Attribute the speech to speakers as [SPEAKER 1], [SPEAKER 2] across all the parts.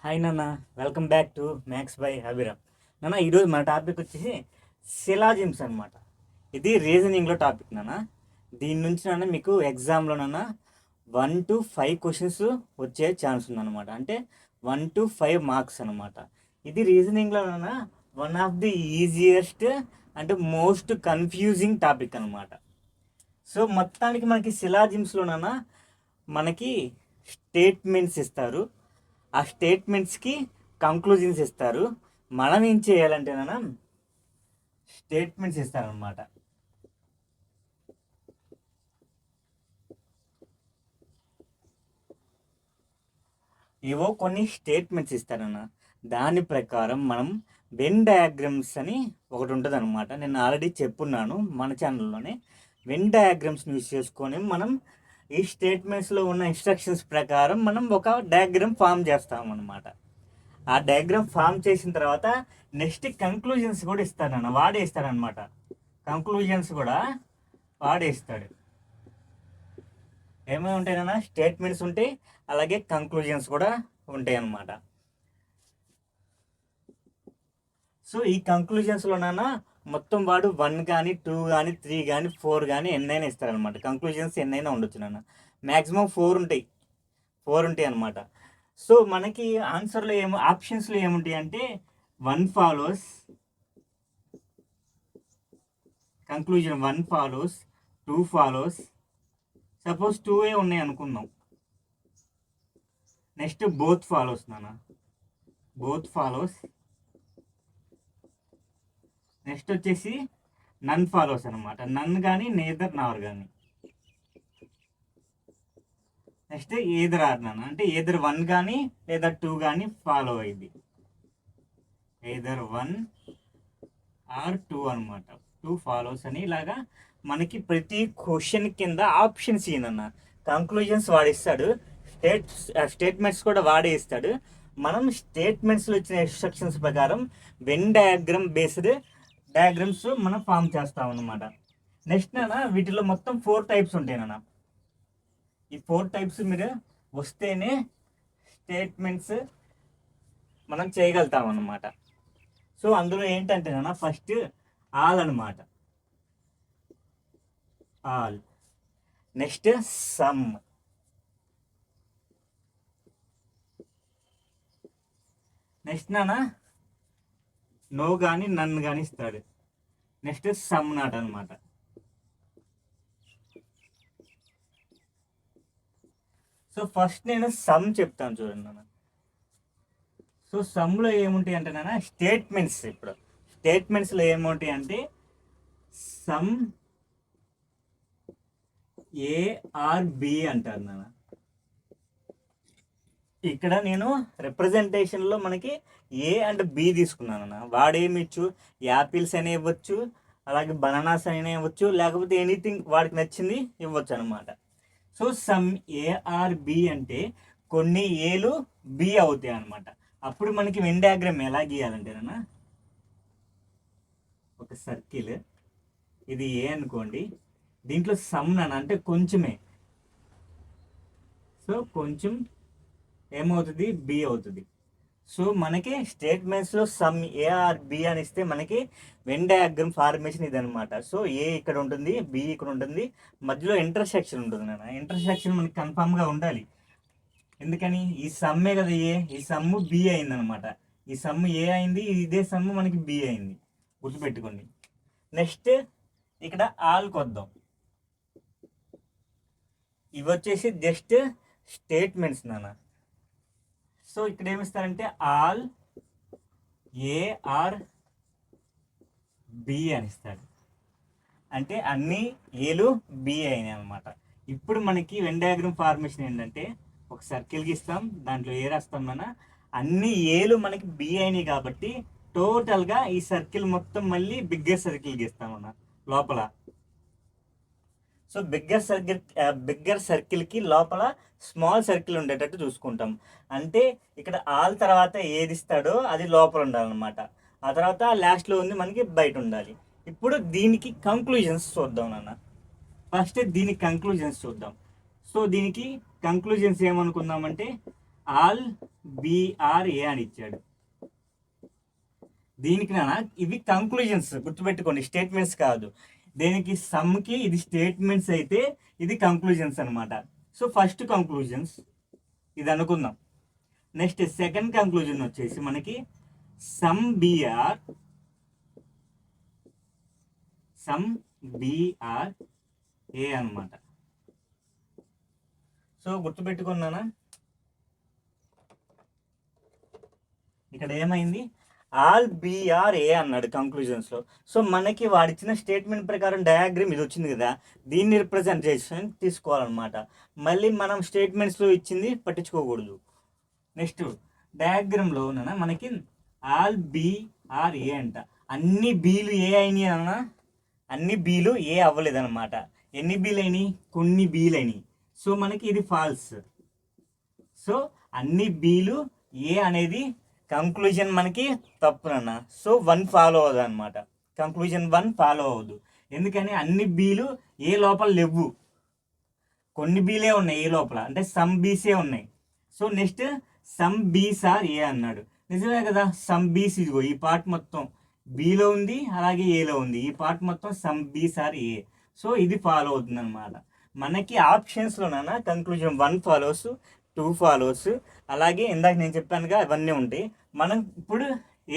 [SPEAKER 1] Hi నాన్న, welcome back to maths by Abhiram. నాన్న, ఈరోజు మన టాపిక్ వచ్చేసి సిలాజిమ్స్ అనమాట. ఇది రీజనింగ్లో టాపిక్ నాన్న. దీని నుంచి నాన్న మీకు ఎగ్జామ్లో నాన్న 1 to 5 క్వశ్చన్స్ వచ్చే ఛాన్స్ ఉందన్నమాట. అంటే 1 to 5 మార్క్స్ అనమాట. ఇది రీజనింగ్లో నాన్న వన్ ఆఫ్ ది ఈజియెస్ట్ అంటే మోస్ట్ కన్ఫ్యూజింగ్ టాపిక్ అనమాట. సో మొత్తానికి మనకి సిలాజిమ్స్లో నాన్న మనకి స్టేట్మెంట్స్ ఇస్తారు. ఆ స్టేట్మెంట్స్కి కంక్లూజన్స్ ఇస్తారు. మనం ఏం చేయాలంటే నాన్న స్టేట్మెంట్స్ ఇస్తారనమాట. ఏవో కొన్ని స్టేట్మెంట్స్ ఇస్తారన్న. దాని ప్రకారం మనం వెన్ డయాగ్రామ్స్ అని ఒకటి ఉంటుంది అనమాట. నేను ఆల్రెడీ చెప్పున్నాను మన ఛానల్లోనే. వెన్ డయాగ్రామ్స్ని యూజ్ చేసుకొని మనం ఈ స్టేట్మెంట్స్లో ఉన్న ఇన్స్ట్రక్షన్స్ ప్రకారం మనం ఒక డయాగ్రామ్ ఫామ్ చేస్తామన్నమాట. ఆ డయాగ్రామ్ ఫామ్ చేసిన తర్వాత నెక్స్ట్ కంక్లూజన్స్ కూడా ఇస్తాడన్న, వాడే ఇస్తాడనమాట. కంక్లూజన్స్ కూడా వాడే ఇస్తాడు. ఏమేమి ఉంటాయన్నా, స్టేట్మెంట్స్ ఉంటాయి, అలాగే కంక్లూజన్స్ కూడా ఉంటాయి అన్నమాట. సో ఈ కంక్లూజన్స్లోనైనా మొత్తం వాడు 1 కానీ 2 కానీ 3 కానీ 4 కానీ ఎన్నైనా ఇస్తారనమాట. కంక్లూజన్స్ ఎన్నైనా ఉండొచ్చు నాన్న. మ్యాక్సిమం 4 ఉంటాయి అనమాట. సో మనకి ఆన్సర్లో ఆప్షన్స్లో ఏముంటాయి అంటే 1 follows, conclusion 1 follows, 2 follows. Suppose 2 ఉన్నాయి అనుకుందాం. నెక్స్ట్ బోత్ ఫాలోస్ నాన్న, బోత్ ఫాలోస్. నెక్స్ట్ వచ్చేసి నన్ ఫాలోస్ అనమాట. నన్ కానీ నేదర్ నార్ కానీ. నెక్స్ట్ ఏదర్ ఆర్ నాన్న, అంటే ఏదర్ 1 కానీ లేదా 2 కానీ ఫాలో అయింది. ఏదర్ 1 ఆర్ 2 అనమాట. 2 ఫాలోస్ అని. ఇలాగా మనకి ప్రతి క్వశ్చన్ కింద ఆప్షన్స్ ఇయ్యనన్న. కంక్లూజన్స్ వాడిస్తాడు, స్టేట్మెంట్స్ కూడా వాడే ఇస్తాడు. మనం స్టేట్మెంట్స్లో ఇచ్చిన ఇన్స్ట్రక్షన్స్ ప్రకారం వెన్ డయాగ్రామ్ బేస్డ్ డయాగ్రామ్స్ మనం ఫామ్ చేస్తాం అన్నమాట. నెక్స్ట్ నాన్న వీటిలో మొత్తం 4 టైప్స్ ఉంటాయి నాన్న. ఈ 4 టైప్స్ మీరు వస్తేనే స్టేట్మెంట్స్ మనం చేయగలుగుతాం అన్నమాట. సో అందులో ఏంటంటే నాన్న ఫస్ట్ ఆల్ అనమాట. ఆల్. Next some. నెక్స్ట్ నాన్న నో కానీ నన్ను కానీ ఇస్తాడు. నెక్స్ట్ సమ్ నాట్ అనమాట. సో ఫస్ట్ నేను సమ్ చెప్తాను చూడండి నాన్న. సో సమ్లో ఏముంటాయి అంటే నాన్న స్టేట్మెంట్స్. ఇప్పుడు స్టేట్మెంట్స్లో ఏముంటాయి అంటే సమ్ ఏ ఆర్ బి అంటారు నాన్న. ఇక్కడ నేను రిప్రజెంటేషన్లో మనకి ఏ అండ్ బి తీసుకున్నాను అన్న. వాడేమి ఇచ్చు, యాపిల్స్ అని ఇవ్వచ్చు, అలాగే బనానాస్ అయినా ఇవ్వచ్చు, లేకపోతే ఎనీథింగ్ వాడికి నచ్చింది ఇవ్వచ్చు అనమాట. సో సమ్ ఏఆర్ బి అంటే కొన్ని ఏలు బి అవుతాయి అనమాట. అప్పుడు మనకి వెన్ డయాగ్రామ్ ఎలా గీయాలంటేనా, ఒక సర్కిల్, ఇది ఏ అనుకోండి, దీంట్లో సమ్ నాన్న అంటే కొంచెమే. సో కొంచెం ఏమవుతుంది, బి అవుతుంది. సో మనకి స్టేట్మెంట్స్లో సమ్ ఏఆర్ బి అని ఇస్తే మనకి వెన్ డయాగ్రామ్ ఫార్మేషన్ ఇది అనమాట. సో ఏ ఇక్కడ ఉంటుంది, బి ఇక్కడ ఉంటుంది, మధ్యలో ఇంటర్సెక్షన్ ఉంటుంది నాన్న. ఇంటర్సెక్షన్ మనకి కన్ఫామ్గా ఉండాలి. ఎందుకని, ఈ సమ్మే కదా ఏ, ఈ సమ్ము బి అయింది అనమాట. ఈ సమ్ము ఏ అయింది, ఇదే సమ్ము మనకి బి అయింది, గుర్తుపెట్టుకోండి. నెక్స్ట్ ఇక్కడ ఆల్కి వద్దాం. ఇవి వచ్చేసి జస్ట్ స్టేట్మెంట్స్ నాన్న. సో ఇక్కడ ఏమిస్తారంటే ఆల్ ఏఆర్ బి అని ఇస్తాడు. అంటే అన్ని ఏలు బి అయినాయి అనమాట. ఇప్పుడు మనకి వెన్ డయాగ్రామ్ ఫార్మేషన్ ఏంటంటే ఒక సర్కిల్ గీస్తాం, దాంట్లో ఏ రాస్తాం మన, అన్ని ఏలు మనకి బి అయినాయి కాబట్టి టోటల్గా ఈ సర్కిల్ మొత్తం మళ్ళీ బిగ్గర్ సర్కిల్ గీస్తాం అన్న లోపల. సో బిగ్గర్ సర్కిల్కి లోపల స్మాల్ సర్కిల్ ఉండేటట్టు చూసుకుంటాం. అంటే ఇక్కడ ఆల్ తర్వాత ఏది ఇస్తాడో అది లోపల ఉండాలన్నమాట. ఆ తర్వాత లాస్ట్లో ఉంది మనకి బయట ఉండాలి. ఇప్పుడు దీనికి కంక్లూజన్స్ చూద్దాం నాన్న. ఫస్ట్ దీనికి కంక్లూజన్స్ చూద్దాం. సో దీనికి కంక్లూజన్స్ ఏమనుకుందామంటే ఆల్ బిఆర్ఏ అని ఇచ్చాడు. దీనికి నాన్న ఇవి కంక్లూజన్స్, గుర్తుపెట్టుకోండి, స్టేట్మెంట్స్ కాదు. దేనికి సమ్కి ఇది స్టేట్మెంట్స్ అయితే ఇది కంక్లూజన్స్ అనమాట. సో ఫస్ట్ కంక్లూజన్స్ ఇది అనుకుందాం. నెక్స్ట్ సెకండ్ కంక్లూజన్ వచ్చేసి మనకి సమ్ బిఆర్ ఏ అనమాట. సో గుర్తుపెట్టుకున్నానా, ఇక్కడ ఏమైంది, ఆల్ బిఆర్ ఏ అన్నాడు కంక్లూజన్స్లో. సో మనకి వాడిచ్చిన స్టేట్మెంట్ ప్రకారం డయాగ్రామ్ ఇది వచ్చింది కదా, దీన్ని రిప్రజెంటేషన్ తీసుకోవాలన్నమాట. మళ్ళీ మనం స్టేట్మెంట్స్లో ఇచ్చింది పట్టించుకోకూడదు. నెక్స్ట్ డయాగ్రామ్లో మనకి ఆల్ బిఆర్ ఏ అంట, అన్ని బీలు ఏ అయినాయి అన్న, అన్ని బీలు ఏ అవ్వలేదన్నమాట. ఎన్ని బీలు అయినాయి, కొన్ని బీలు అయినాయి. సో మనకి ఇది ఫాల్స్. సో అన్ని బీలు ఏ అనేది కంక్లూజన్ మనకి తప్పునన్న. సో 1 ఫాలో అవ్వదు అనమాట, కంక్లూజన్ 1 ఫాలో అవ్వదు. ఎందుకని అన్ని బీలు ఏ లోపల లేవు, కొన్ని బీలే ఉన్నాయి ఏ లోపల, అంటే సమ్ బీసే ఉన్నాయి. సో నెక్స్ట్ సమ్ బీస్ ఆర్ ఏ అన్నాడు. నిజమే కదా, సమ్ బీస్ ఇదిగో ఈ పార్ట్ మొత్తం బీలో ఉంది, అలాగే ఏలో ఉంది. ఈ పార్ట్ మొత్తం సమ్ బీస్ ఆర్ ఏ. సో ఇది ఫాలో అవుతుంది అనమాట. మనకి ఆప్షన్స్లోనైనా కంక్లూజన్ 1 ఫాలోస్, 2 ఫాలోస్, అలాగే ఇందాక నేను చెప్పానుగా అవన్నీ ఉంటాయి. మనం ఇప్పుడు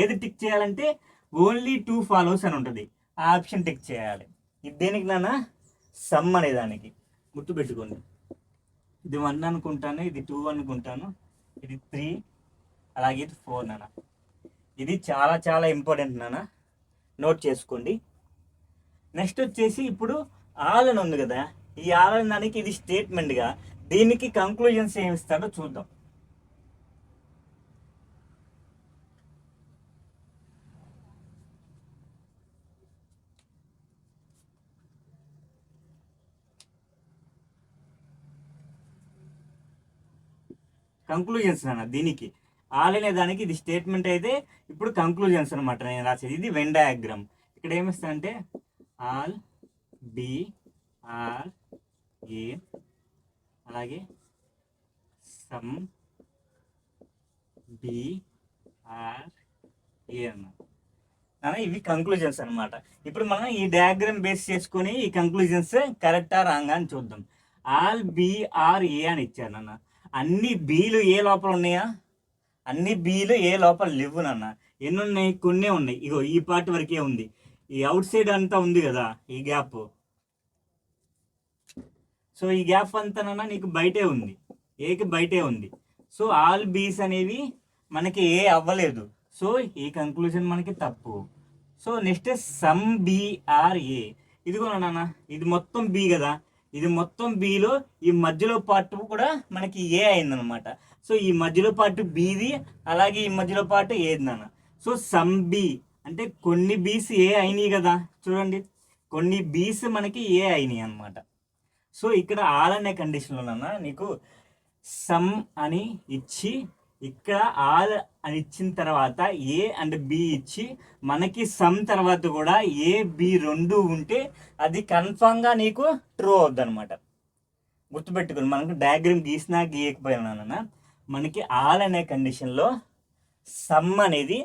[SPEAKER 1] ఏది టిక్ చేయాలంటే ఓన్లీ 2 ఫాలోస్ అని ఉంటుంది, ఆ ఆప్షన్ టిక్ చేయాలి. ఇది దేనికి నాన్న, సమ్ అనేదానికి. గుర్తుపెట్టుకోండి, ఇది 1 అనుకుంటాను, ఇది 2 అనుకుంటాను, ఇది 3, అలాగే ఇది 4 నాన్న. ఇది చాలా చాలా ఇంపార్టెంట్ నాన్న, నోట్ చేసుకోండి. నెక్స్ట్ వచ్చేసి ఇప్పుడు ఆల్ అని ఉంది కదా, ఈ ఆల్ అనే దానికి ఇది స్టేట్మెంట్గా, దీనికి కంక్లూజన్స్ ఏమి ఇస్తాడో చూద్దాం. కంక్లూజన్స్ అన్న, దీనికి ఆల్ అనే దానికి ఇది స్టేట్మెంట్ అయితే ఇప్పుడు కంక్లూజన్స్ అనమాట నేను రాసేది. ఇది వెన్ డయాగ్రామ్. ఇక్కడ ఏమిస్తానంటే ఆల్ బిఆర్ ఏ, అలాగే సమ్ బిఆర్ ఏ అన్నమాట. ఇవి కంక్లూజన్స్ అనమాట. ఇప్పుడు మనం ఈ డయాగ్రామ్ బేస్ చేసుకొని ఈ కంక్లూజన్స్ కరెక్టా రాంగా అని చూద్దాం. ఆల్ బిఆర్ ఏ అని ఇచ్చారు నాన్న. అన్ని బీలు ఏ లోపల ఉన్నాయా, అన్ని బీలు ఏ లోపల లేవు నాన్న. ఎన్ని ఉన్నాయి, కొన్నే ఉన్నాయి. ఇగో ఈ పార్ట్ వరకే ఉంది, ఈ అవుట్ సైడ్ అంతా ఉంది కదా ఈ గ్యాప్. సో ఈ గ్యాప్ అంతా నాన్న నీకు బయటే ఉంది, ఏకి బయటే ఉంది. సో ఆల్ బీస్ అనేవి మనకి ఏ అవ్వలేదు. సో ఈ కంక్లూజన్ మనకి తప్పు. సో నెక్స్ట్ సమ్ బిఆర్ ఏ, ఇదిగో నాన్న, ఇది మొత్తం బి కదా, ఇది మొత్తం బిలో ఈ మధ్యలో పార్ట్ కూడా మనకి ఏ అయిందనమాట. సో ఈ మధ్యలో పార్ట్ బిది, అలాగే ఈ మధ్యలో పార్ట్ ఏది నాన్న. సో సమ్ బి అంటే కొన్ని బీస్ ఏ అయినాయి కదా, చూడండి కొన్ని బీస్ మనకి ఏ అయినాయి అనమాట. సో ఇక్కడ ఆల్ అనే కండిషన్లోనన్నా నీకు సమ్ అని ఇచ్చి, ఇక్కడ ఆల్ అని ఇచ్చిన తర్వాత ఏ అండ్ బి ఇచ్చి, మనకి సమ్ తర్వాత కూడా ఏ బి రెండు ఉంటే అది కన్ఫామ్గా నీకు ట్రూ అవుద్ది అనమాట. గుర్తుపెట్టుకుని మనకు డయాగ్రామ్ గీసినా గీయకపోయినా మనకి ఆల్ అనే కండిషన్లో సమ్ అనేది,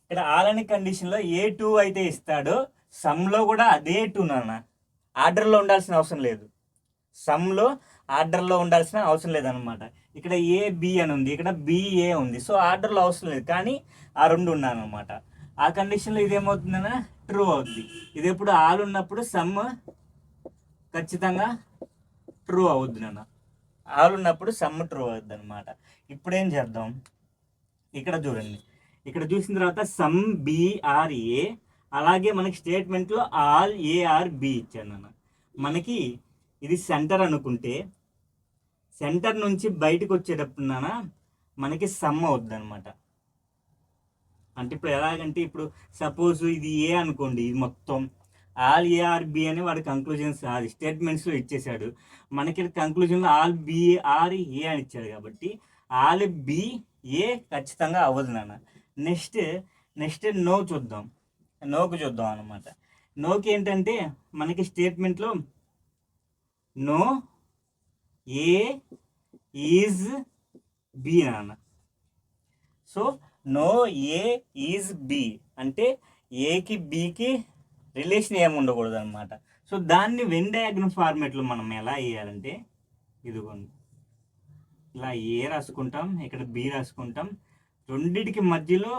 [SPEAKER 1] ఇక్కడ ఆల్ అనే కండిషన్లో ఏ 2 అయితే ఇస్తాడో సమ్లో కూడా అదే 2 నాన్న. ఆర్డర్లో ఉండాల్సిన అవసరం లేదు, సమ్లో ఆర్డర్లో ఉండాల్సిన అవసరం లేదనమాట. ఇక్కడ ఏ బి అని ఉంది, ఇక్కడ బిఏ ఉంది. సో ఆర్డర్లో అవసరం లేదు, కానీ ఆ రెండు ఉన్నాయన్నమాట. ఆ కండిషన్లో ఇదేమవుతుందన్నా ట్రూ అవుతుంది. ఇది ఎప్పుడు ఆల్ ఉన్నప్పుడు సమ్ ఖచ్చితంగా ట్రూ అవుద్ది నాన్న. ఆల్ ఉన్నప్పుడు సమ్ ట్రూ అవుద్ది అనమాట. ఇప్పుడేం చేద్దాం, ఇక్కడ చూడండి, ఇక్కడ చూసిన తర్వాత సమ్ బిఆర్ఏ, అలాగే మనకి స్టేట్మెంట్లో ఆల్ ఏఆర్ బి ఇచ్చాను నాన్న. మనకి ఇది సెంటర్ అనుకుంటే సెంటర్ నుంచి బయటకు వచ్చేటప్పుడు నాన్న మనకి సమ్ అవుద్ది అనమాట. అంటే ఇప్పుడు ఎలాగంటే, ఇప్పుడు సపోజ్ ఇది ఏ అనుకోండి, ఇది మొత్తం ఆల్ ఏఆర్ బి అని వాడు కంక్లూజన్స్ అది స్టేట్మెంట్స్లో ఇచ్చేసాడు. మనకి కంక్లూజన్లో ఆల్ బిఆర్ ఏ అని ఇచ్చాడు కాబట్టి ఆల్ బి ఏ ఖచ్చితంగా అవ్వదు నాన్న. నెక్స్ట్ నో చూద్దాం, నోకు చూద్దాం అనమాట. నోకి ఏంటంటే మనకి స్టేట్మెంట్లో నో ఏ ఈజ్ బి నాన్న. So no A is B అంటే ఏకి బికి రిలేషన్ ఏమి ఉండకూడదు అనమాట. సో దాన్ని వెన్ డయాగ్రమ్ ఫార్మేట్లో మనం ఎలా వేయాలంటే ఇదిగోండి, ఇలా ఏ రాసుకుంటాం, ఇక్కడ బి రాసుకుంటాం, రెండిటికి మధ్యలో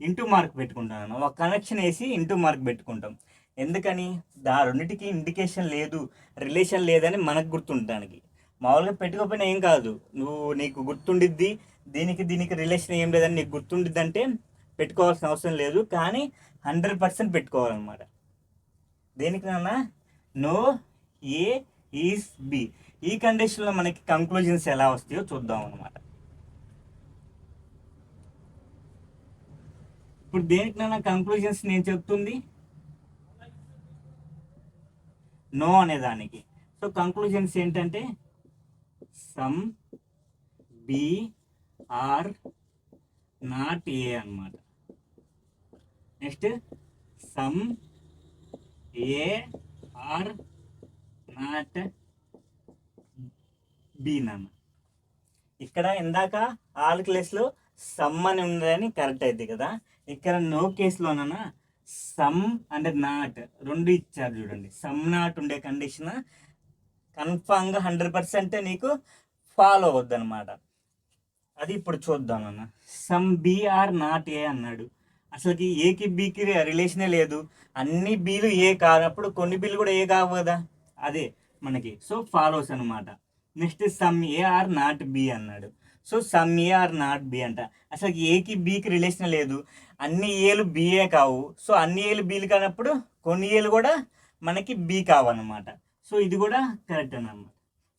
[SPEAKER 1] ఇంటూ మార్క్ పెట్టుకుంటాను. ఒక కనెక్షన్ వేసి ఇంటూ మార్క్ పెట్టుకుంటాం. ఎందుకని? రెండిటికి ఇండికేషన్ లేదు, రిలేషన్ లేదని మనకు గుర్తుండడానికి. మామూలుగా పెట్టుకోకపోయినా ఏం కాదు, నీకు గుర్తుండిద్ది, దీనికి రిలేషన్ ఏం లేదని నీకు గుర్తుండిద్ది అంటే పెట్టుకోవాల్సిన అవసరం లేదు. కానీ 100% పెట్టుకోవాలన్నమాట. దేనికి నాన్న? No A is B. ఈ కండిషన్లో మనకి కంక్లూజన్స్ ఎలా వస్తాయో చూద్దాం అనమాట. ఇప్పుడు దేనికి నాన్న కంక్లూజన్స్ నేను చెప్తుంది? నో అనేదానికి. సో కంక్లూజన్స్ ఏంటంటే some B are not A అనమాట. Next some A are not B నాన్న. ఇక్కడ ఇందాక ఆల్ కేసులో సమ్ అని ఉందని కరెక్ట్ అయింది కదా. ఇక్కడ నో కేసులోనన్నా సమ్ అండ్ నాట్ రెండు ఇచ్చారు చూడండి. సమ్ నాట్ ఉండే కండిషన్ కన్ఫామ్గా 100% నీకు ఫాలో అవద్దు అనమాట. అది ఇప్పుడు చూద్దాం అన్న. Some B are not A అన్నాడు. అసలుకి ఏకి బికి రిలేషనే లేదు. అన్ని బీలు ఏ కానప్పుడు కొన్ని బీలు కూడా ఏ కావు కదా, అదే మనకి. సో ఫాలోస్ అనమాట. Next some A are not B అన్నాడు. So some A are not B అంట. అసలు ఏకి బికి రిలేషన్ లేదు, అన్ని ఏలు బిఏ కావు. సో అన్ని ఏలు బీలు కానప్పుడు కొన్ని ఏలు కూడా మనకి బి కావన్నమాట. సో ఇది కూడా కరెక్ట్ అన్నమాట.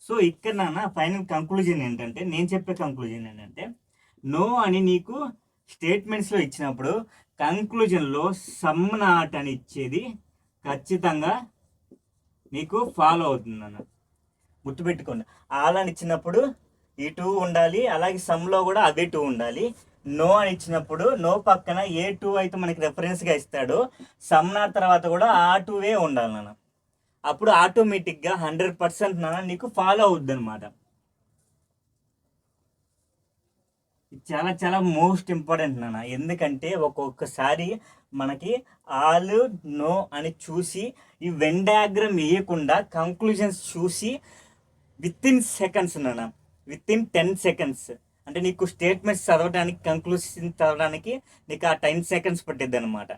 [SPEAKER 1] సో ఇక్కడ నాన్న ఫైనల్ కంక్లూజన్ ఏంటంటే, నేను చెప్పే కంక్లూజన్ ఏంటంటే, నో అని నీకు స్టేట్మెంట్స్లో ఇచ్చినప్పుడు కంక్లూజన్లో సమ్ నాట్ అని ఇచ్చేది ఖచ్చితంగా నీకు ఫాలో అవుతుంది అన్న. గుర్తుపెట్టుకోండి. ఆల్ అని ఇచ్చినప్పుడు ఈ 2 ఉండాలి, అలాగే సమ్లో కూడా అదే 2 ఉండాలి. నో అని ఇచ్చినప్పుడు నో పక్కన ఏ 2 అయితే మనకి రెఫరెన్స్గా ఇస్తాడో సమ్ నాట్ తర్వాత కూడా ఆ 2 ఉండాలి నాన్న. అప్పుడు ఆటోమేటిక్గా 100% నాన్న నీకు ఫాలో అవుద్ది అనమాట. చాలా చాలా మోస్ట్ ఇంపార్టెంట్ నాన్న. ఎందుకంటే ఒక్కొక్కసారి మనకి ఆల్ నో అని చూసి ఈ వెన్ డయాగ్రామ్ వేయకుండా కంక్లూజన్స్ చూసి విత్ ఇన్ సెకండ్స్ నాన్న, విత్ ఇన్ 10 seconds అంటే నీకు స్టేట్మెంట్స్ చదవడానికి, కంక్లూజన్ చదవడానికి నీకు ఆ 10 seconds పట్టిద్ది అనమాట.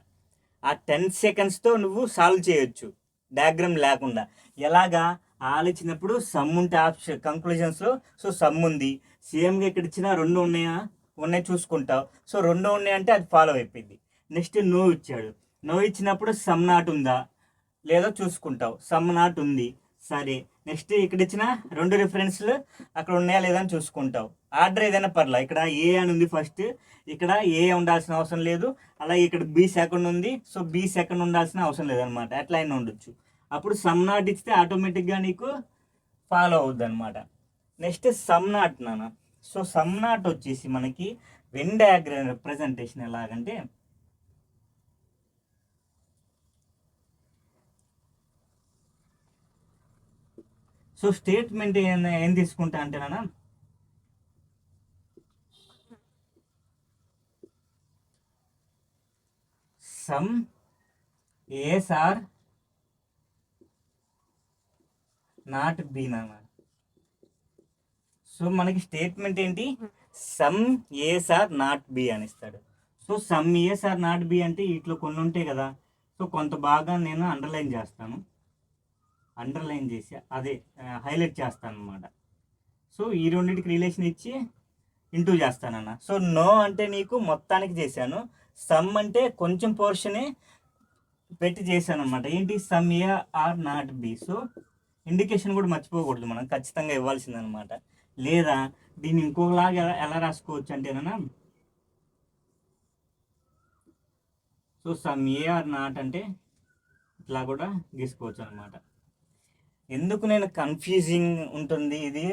[SPEAKER 1] ఆ 10 secondsతో నువ్వు సాల్వ్ చేయొచ్చు డయాగ్రామ్ లేకుండా. ఎలాగా? ఆలోచించినప్పుడు సమ్ ఉంటే ఆప్షన్ కంక్లూజన్స్లో, సో సమ్ ఉంది, సేమ్గా ఇక్కడ ఇచ్చిన 2 ఉన్నాయి చూసుకుంటావు. సో 2 ఉన్నాయంటే అది ఫాలో అయిపోయింది. నెక్స్ట్ నో ఇచ్చాడు. నో ఇచ్చినప్పుడు సమ్ నాట్ ఉందా లేదో చూసుకుంటావు. సమ్ నాట్ ఉంది, సరే. నెక్స్ట్ ఇక్కడ ఇచ్చిన 2 రిఫరెన్స్లు అక్కడ ఉన్నాయా లేదా అని చూసుకుంటావు. ఆర్డర్ ఏదైనా పర్లా. ఇక్కడ ఏ అని ఉంది ఫస్ట్, ఇక్కడ ఏ ఉండాల్సిన అవసరం లేదు. అలాగే ఇక్కడ బి సెకండ్ ఉంది, సో బి సెకండ్ ఉండాల్సిన అవసరం లేదనమాట. ఎట్లా అయినా ఉండొచ్చు. అప్పుడు సమ్ నాట్ ఇస్తే ఆటోమేటిక్గా నీకు ఫాలో అవుద్ది అనమాట. నెక్స్ట్ సమ్ నాట్ నాన్న. సో సమ్ నాట్ వచ్చేసి మనకి వెన్ డయాగ్రామ్ రిప్రజెంటేషన్ ఎలాగంటే, సో స్టేట్మెంట్ ఏం తీసుకుంటా అంటే నాన్న, some A's are not B నాన్న. సో మనకి స్టేట్మెంట్ ఏంటి? Some A's are not B అని ఇస్తాడు. So some A's are not B అంటే ఇట్లా కొన్ని ఉంటాయి కదా. సో కొంత భాగాన్ని నేను అండర్లైన్ చేస్తాను, అండర్లైన్ చేసి అదే హైలైట్ చేస్తాను అనమాట. సో ఈ రెండింటికి రిలేషన్ ఇచ్చి ఇంటూ చేస్తానన్న. సో నో అంటే నీకు మొత్తానికి చేశాను, సమ్ అంటే కొంచెం పోర్షనే పెట్టి చేశాను అనమాట. ఏంటి? Some A are not B. So indication కూడా మర్చిపోకూడదు, మనం ఖచ్చితంగా ఇవ్వాల్సిందనమాట. లేదా దీన్ని ఇంకోలాగా ఎలా రాసుకోవచ్చు అంటేనా, so some A are not అంటే ఇట్లా కూడా గీసుకోవచ్చు అనమాట. ఎందుకు నేను కన్ఫ్యూజింగ్ ఉంటుంది ఇది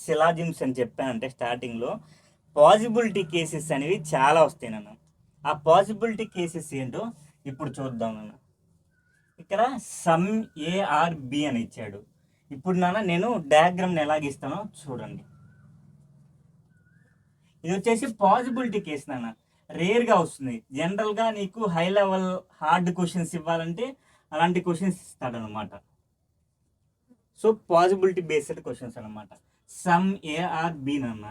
[SPEAKER 1] సిలాజిమ్స్ అని చెప్పానంటే, స్టార్టింగ్లో పాసిబిలిటీ కేసెస్ అనేవి చాలా వస్తాయి నాన్న. ఆ పాసిబిలిటీ కేసెస్ ఏంటో ఇప్పుడు చూద్దాం నాన్న. ఇక్కడ సమ్ ఏ ఆర్ బి అని ఇచ్చాడు. ఇప్పుడు నాన్న నేను డయాగ్రామ్ని ఎలా గీస్తానో చూడండి. ఇది వచ్చేసి పాసిబిలిటీ కేసు నాన్న, రేర్గా వస్తుంది. జనరల్గా నీకు హై లెవెల్ హార్డ్ క్వశ్చన్స్ ఇవ్వాలంటే అలాంటి క్వశ్చన్స్ ఇస్తాడనమాట. సో పాసిబిలిటీ బేస్డ్ క్వశ్చన్స్ అనమాట. సమ్ ఏ ఆర్ బి నాన్న.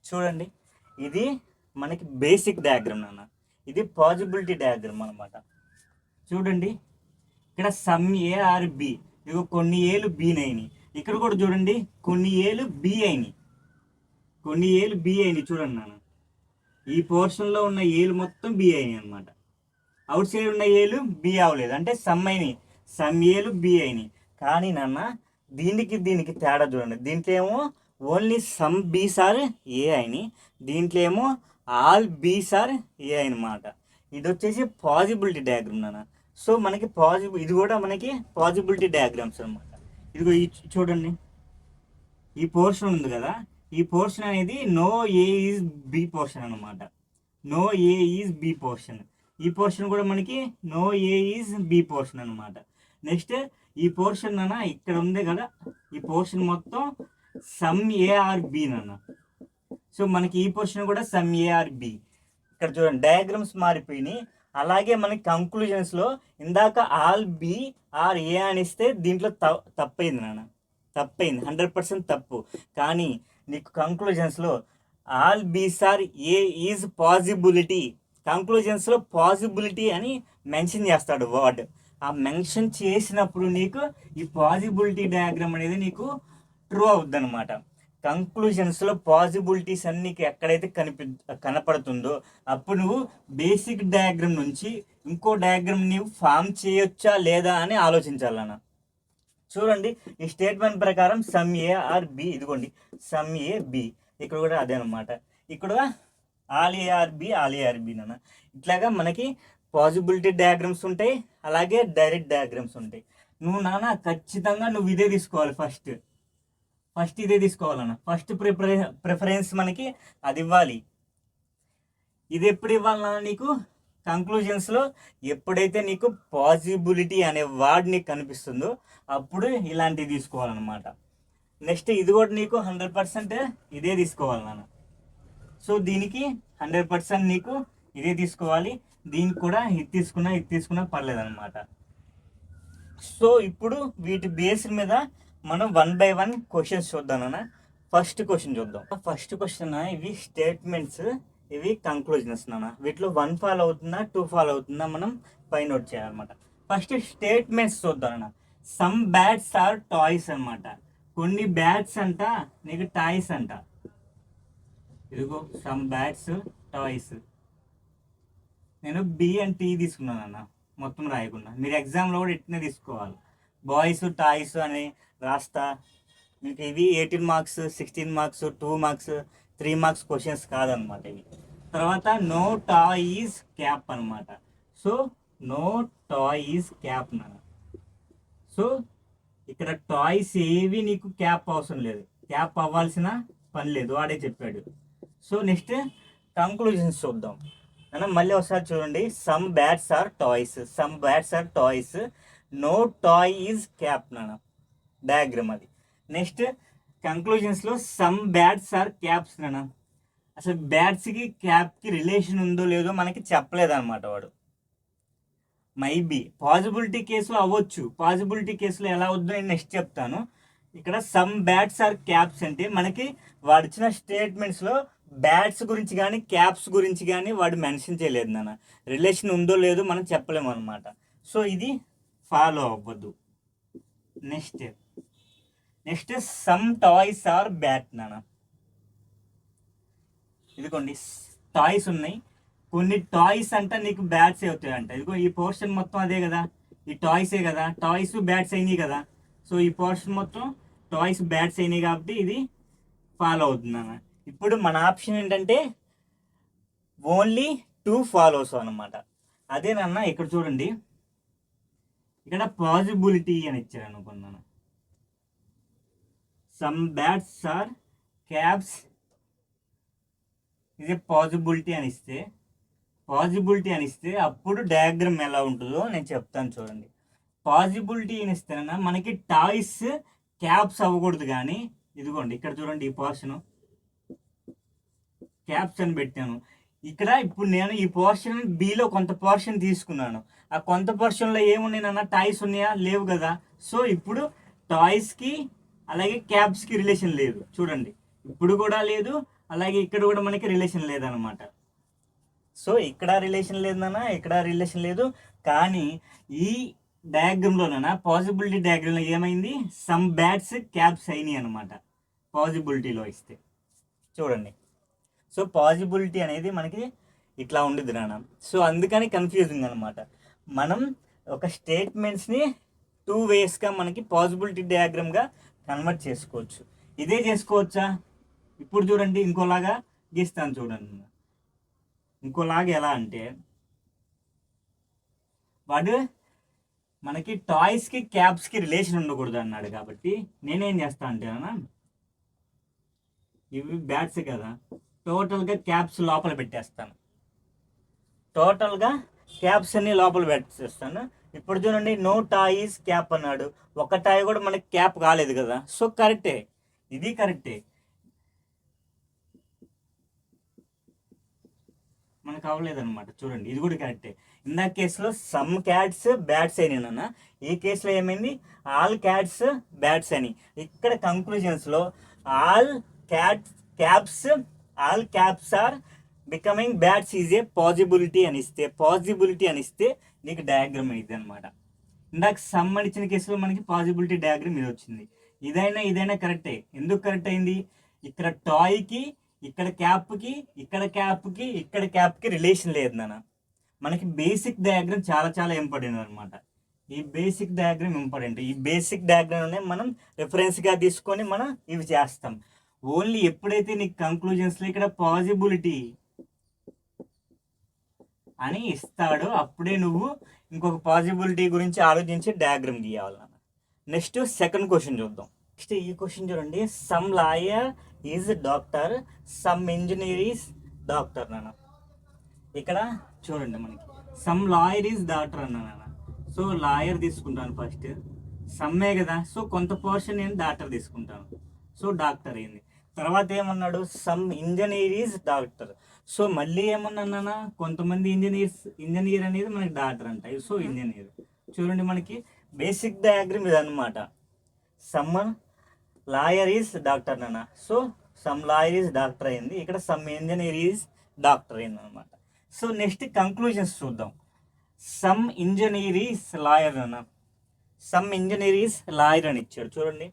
[SPEAKER 1] చూడండి, ఇది మనకి బేసిక్ డయాగ్రామ్ నాన్న, ఇది పాసిబిలిటీ డయాగ్రామ్ అనమాట. చూడండి, ఇక్కడ సమ్ ఏ ఆర్ బి, ఇదిగో కొన్ని ఏలు బి అయినాయి. ఇక్కడ కూడా చూడండి, కొన్ని ఏలు బి అయినాయి, కొన్ని ఏలు బి అయినాయి. చూడండి నాన్న, ఈ పోర్షన్లో ఉన్న ఏలు మొత్తం బి అయినాయి అనమాట. అవుట్ సైడ్ ఉన్న ఏలు బి అవ్వలేదు, అంటే సమ్ అయినాయి, సమ్ ఏలు బి అయినాయి. కానీ నాన్న దీనికి తేడా చూడండి, దీంట్లో ఏమో ఓన్లీ సమ్ బీస్ ఆర్ ఏ అయినాయి, దీంట్లో ఏమో ఆల్ బీస్ ఆర్ ఏ అనమాట. ఇది వచ్చేసి పాసిబిలిటీ డయాగ్రామ్ నాన్న. సో మనకి ఇది కూడా మనకి పాసిబిలిటీ డయాగ్రామ్స్ అనమాట. ఇదిగో చూడండి, ఈ పోర్షన్ ఉంది కదా, ఈ పోర్షన్ అనేది no A is B portion అనమాట. No A is B portion. ఈ పోర్షన్ కూడా మనకి no A is B portion అనమాట. నెక్స్ట్ ఈ పోర్షన్ నాన్న ఇక్కడ ఉంది కదా, ఈ పోర్షన్ మొత్తం సమ్ ఏ ఆర్ బి నాన్న. సో మనకి ఈ పోర్షన్ కూడా సమ్ ఏ ఆర్ బి. ఇక్కడ చూడండి డయాగ్రామ్స్ మారిపోయినాయి. అలాగే మనకి కంక్లూజన్స్లో ఇందాక ఆల్ బి ఆర్ ఏ అనిస్తే దీంట్లో తప్పైంది నాన్న, తప్పైంది, 100% తప్పు. కానీ నీకు కంక్లూజన్స్లో all Bs are A is possibility, కంక్లూజన్స్లో పాసిబిలిటీ అని మెన్షన్ చేస్తాడు వర్డ్. ఆ మెన్షన్ చేసినప్పుడు నీకు ఈ పాసిబిలిటీ డయాగ్రామ్ అనేది నీకు ట్రూ అవుద్ది అనమాట. కంక్లూజన్స్లో పాసిబిలిటీస్ అన్ని ఎక్కడైతే కనపడుతుందో అప్పుడు నువ్వు బేసిక్ డయాగ్రామ్ నుంచి ఇంకో డయాగ్రామ్ నీవు ఫామ్ చేయొచ్చా లేదా అని ఆలోచించాలన్న. చూడండి, ఈ స్టేట్మెంట్ ప్రకారం సమ్ ఏ ఆర్ బి, ఇదిగోండి సమ్ ఏ బి, ఇక్కడ కూడా అదే అనమాట. ఇక్కడ all A are B, all A are B నాన్న. ఇట్లాగా మనకి పాసిబిలిటీ డయాగ్రామ్స్ ఉంటాయి, అలాగే డైరెక్ట్ డయాగ్రామ్స్ ఉంటాయి. నువ్వు నాన్న ఖచ్చితంగా నువ్వు ఇదే తీసుకోవాలి, ఫస్ట్ ఇదే తీసుకోవాలన్న. ఫస్ట్ ప్రిఫరెన్స్ మనకి అది ఇవ్వాలి. ఇది ఎప్పుడు ఇవ్వాలన్నా నీకు కంక్లూజన్స్లో ఎప్పుడైతే నీకు పాసిబిలిటీ అనే వర్డ్ నీకు కనిపిస్తుందో అప్పుడు ఇలాంటివి తీసుకోవాలన్నమాట. నెక్స్ట్ ఇది కూడా నీకు 100% ఇదే తీసుకోవాలి నాన్న. సో దీనికి 100% నీకు ఇదే తీసుకోవాలి, దీనికి కూడా ఇది తీసుకున్నా పర్లేదన్నమాట. సో ఇప్పుడు వీటి బేస్ మీద మనం 1 by 1 క్వశ్చన్స్ చూద్దాం అన్న. ఫస్ట్ క్వశ్చన్ చూద్దాం. ఫస్ట్ క్వశ్చన్, ఇవి స్టేట్మెంట్స్, ఇవి కంక్లూజన్స్ నాన్న. వీటిలో 1 ఫాలో అవుతుందా 2 ఫాలో అవుతుందా మనం ఫైండ్ అవుట్ చేయాలన్నమాట. ఫస్ట్ స్టేట్మెంట్స్ చూద్దాం అన్న. సమ్ బ్యాట్స్ ఆర్ టాయ్స్ అనమాట. కొన్ని బ్యాట్స్ అంట నీకు టాయ్స్ అంట. ఇదిగో సమ్ బ్యాట్స్ టాయ్స్. నేను బి అండ్ టీ తీసుకున్నాను అన్న, మొత్తం రాయకుండా. మీరు ఎగ్జామ్లో కూడా ఇట్నే తీసుకోవాలి. బాయ్స్ టాయ్స్ అని రాస్తా మీకు ఇవి 18 marks, 16 marks, 2 marks, 3 marks questions కాదనమాట ఇవి. తర్వాత నో టాయ్ ఈజ్ క్యాప్ అనమాట. So no toy is cap నాన్న. సో ఇక్కడ టాయ్స్ ఏవి నీకు క్యాప్ అవసరం లేదు, క్యాప్ అవ్వాల్సిన పని లేదు, వాడే చెప్పాడు. సో నెక్స్ట్ కంక్లూజన్స్ చూద్దాం అన్న. మళ్ళీ ఒకసారి చూడండి, some bats are toys, some bats are toys, no toy is cap నాన్న, డయాగ్రామ్ అది. నెక్స్ట్ కంక్లూజన్స్లో సమ్ బ్యాట్స్ ఆర్ క్యాప్స్ నాన్న. అసలు బ్యాట్స్కి క్యాప్కి రిలేషన్ ఉందో లేదో మనకి చెప్పలేదన్నమాట వాడు. మైబీ పాసిబిలిటీ కేసులో అవ్వచ్చు, పాసిబిలిటీ కేసులో ఎలా అవుద్దో నేను నెక్స్ట్ చెప్తాను. ఇక్కడ సమ్ బ్యాట్స్ ఆర్ క్యాప్స్ అంటే మనకి వాడు ఇచ్చిన స్టేట్మెంట్స్లో బ్యాట్స్ గురించి కానీ క్యాప్స్ గురించి కానీ వాడు మెన్షన్ చేయలేదు నాన్న. రిలేషన్ ఉందో లేదో మనం చెప్పలేము అనమాట. సో ఇది ఫాలో అవ్వద్దు. Next some toys are bat నాన్న. ఇదిగోండి టాయ్స్ ఉన్నాయి, కొన్ని టాయ్స్ అంట నీకు బ్యాట్స్ అవుతాయి అంట. ఇదిగో ఈ పోర్షన్ మొత్తం అదే కదా, ఈ టాయ్సే కదా, టాయ్స్ బ్యాట్స్ అయినాయి కదా. సో ఈ పోర్షన్ మొత్తం టాయ్స్ బ్యాట్స్ అయినాయి కాబట్టి ఇది ఫాలో అవుతుంది అన్న. ఇప్పుడు మన ఆప్షన్ ఏంటంటే ఓన్లీ 2 ఫాలోస్ అనమాట. అదేనన్నా ఇక్కడ చూడండి, ఇక్కడ పాసిబిలిటీ అని ఇచ్చారు అనుకున్నాను. సమ్ బ్యాట్స్ ఆర్ క్యాప్స్ ఇది పాసిబిలిటీ అని ఇస్తే అప్పుడు డయాగ్రామ్ ఎలా ఉంటుందో నేను చెప్తాను చూడండి. పాసిబిలిటీ అని ఇస్తేనన్నా మనకి టాయ్స్ క్యాప్స్ అవ్వకూడదు. కానీ ఇదిగోండి ఇక్కడ చూడండి, ఈ పోర్షను క్యాప్స్ అని పెట్టాను. ఇక్కడ ఇప్పుడు నేను ఈ పోర్షన్ బిలో కొంత పోర్షన్ తీసుకున్నాను. ఆ కొంత పోర్షన్లో ఏమున్నాయి నాన్న, టాయ్స్ ఉన్నాయా? లేవు కదా. సో ఇప్పుడు టాయ్స్కి అలాగే క్యాప్స్కి రిలేషన్ లేదు. చూడండి, ఇప్పుడు కూడా లేదు, అలాగే ఇక్కడ కూడా మనకి రిలేషన్ లేదనమాట. సో ఇక్కడ రిలేషన్ లేదు నాన్న, ఇక్కడ రిలేషన్ లేదు. కానీ ఈ డయాగ్రామ్లోనైనా పాసిబిలిటీ డయాగ్రామ్లో ఏమైంది, సమ్ బ్యాట్స్ క్యాప్స్ అయినాయి అనమాట పాసిబిలిటీలో ఇస్తే. చూడండి, సో పాసిబిలిటీ అనేది మనకి ఇట్లా ఉండదు నాన్న. సో అందుకని కన్ఫ్యూజింగ్ అనమాట. మనం ఒక స్టేట్మెంట్స్ని 2 వేస్గా మనకి పాసిబిలిటీ డయాగ్రామ్గా కన్వర్ట్ చేసుకోవచ్చు. ఇదే చేసుకోవచ్చా? ఇప్పుడు చూడండి, ఇంకోలాగా గీస్తాను చూడండి. ఇంకోలాగా ఎలా అంటే, వాడు మనకి టాయ్స్కి క్యాప్స్కి రిలేషన్ ఉండకూడదు అన్నాడు. కాబట్టి నేనేం చేస్తా అంటే అన్న, ఇవి బ్యాట్స్ కదా, టోటల్గా క్యాప్స్ లోపల పెట్టేస్తాను. టోటల్గా క్యాప్స్ అన్ని లోపల పెట్టేస్తాను. ఇప్పుడు చూడండి, నో టాయ్స్ క్యాప్ అన్నాడు. ఒక టాయ్ కూడా మనకి క్యాప్ కాలేదు కదా. సో కరెక్టే, ఇది కరెక్టే, మనకు అవ్వలేదన్నమాట. చూడండి, ఇది కూడా కరెక్టే. ఇందాక కేసులో సమ్ క్యాట్స్ బ్యాట్స్ అయినా, ఈ కేసులో ఏమైంది, ఆల్ క్యాట్స్ బ్యాట్స్ అని. ఇక్కడ కంక్లూజన్స్లో all caps all caps are becoming bats is a possibility అనిస్తే నీకు డయాగ్రామ్ అయింది అనమాట. ఇందాక సమ్ అని ఇచ్చిన కేసులో మనకి పాసిబిలిటీ డయాగ్రామ్ ఇది వచ్చింది. ఇదైనా కరెక్టే. ఎందుకు కరెక్ట్ అయింది, ఇక్కడ టాయ్కి ఇక్కడ క్యాప్కి ఇక్కడ క్యాప్కి రిలేషన్ లేదు నాన్న. మనకి బేసిక్ డయాగ్రామ్ చాలా చాలా ఇంపార్టెంట్ అనమాట. ఈ బేసిక్ డయాగ్రామ్ ఇంపార్టెంట్. ఈ బేసిక్ డయాగ్రామ్నే మనం రిఫరెన్స్గా తీసుకొని మనం ఇవి చేస్తాం. ఓన్లీ ఎప్పుడైతే నీకు కంక్లూజన్స్లో ఇక్కడ పాసిబిలిటీ అని ఇస్తాడో అప్పుడే నువ్వు ఇంకొక పాసిబిలిటీ గురించి ఆలోచించి డయాగ్రామ్ గీయాలన్న. నెక్స్ట్ సెకండ్ క్వశ్చన్ చూద్దాం. నెక్స్ట్ ఈ క్వశ్చన్ చూడండి, some lawyer is doctor, some engineer is doctor నాన్న. ఇక్కడ చూడండి, మనకి సమ్ లాయర్ ఈజ్ డాక్టర్ అన్నా నాన్న. సో లాయర్ తీసుకుంటాను ఫస్ట్, సమ్మే కదా. సో కొంత పోర్షన్ నేను డాక్టర్ తీసుకుంటాను. సో డాక్టర్ అయింది. తర్వాత ఏమన్నాడు, some engineer is doctor. So మళ్ళీ ఏమన్నా, కొంతమంది ఇంజనీర్ అనేది మనకి డాక్టర్ అంటాయి. So engineer. చూడండి, మనకి బేసిక్ డయాగ్రామ్ ఇది అనమాట. సమ్ లాయర్ ఈజ్ డాక్టర్ నాన్న. So some lawyer is doctor అయింది. ఇక్కడ సమ్ ఇంజనీర్ ఈజ్ డాక్టర్ అయింది అనమాట. సో నెక్స్ట్ కంక్లూజన్స్ చూద్దాం. సమ్ ఇంజనీర్ ఈజ్ లాయర్ అన్న, సమ్ ఇంజనీర్ ఈజ్ లాయర్ అని ఇచ్చాడు. చూడండి,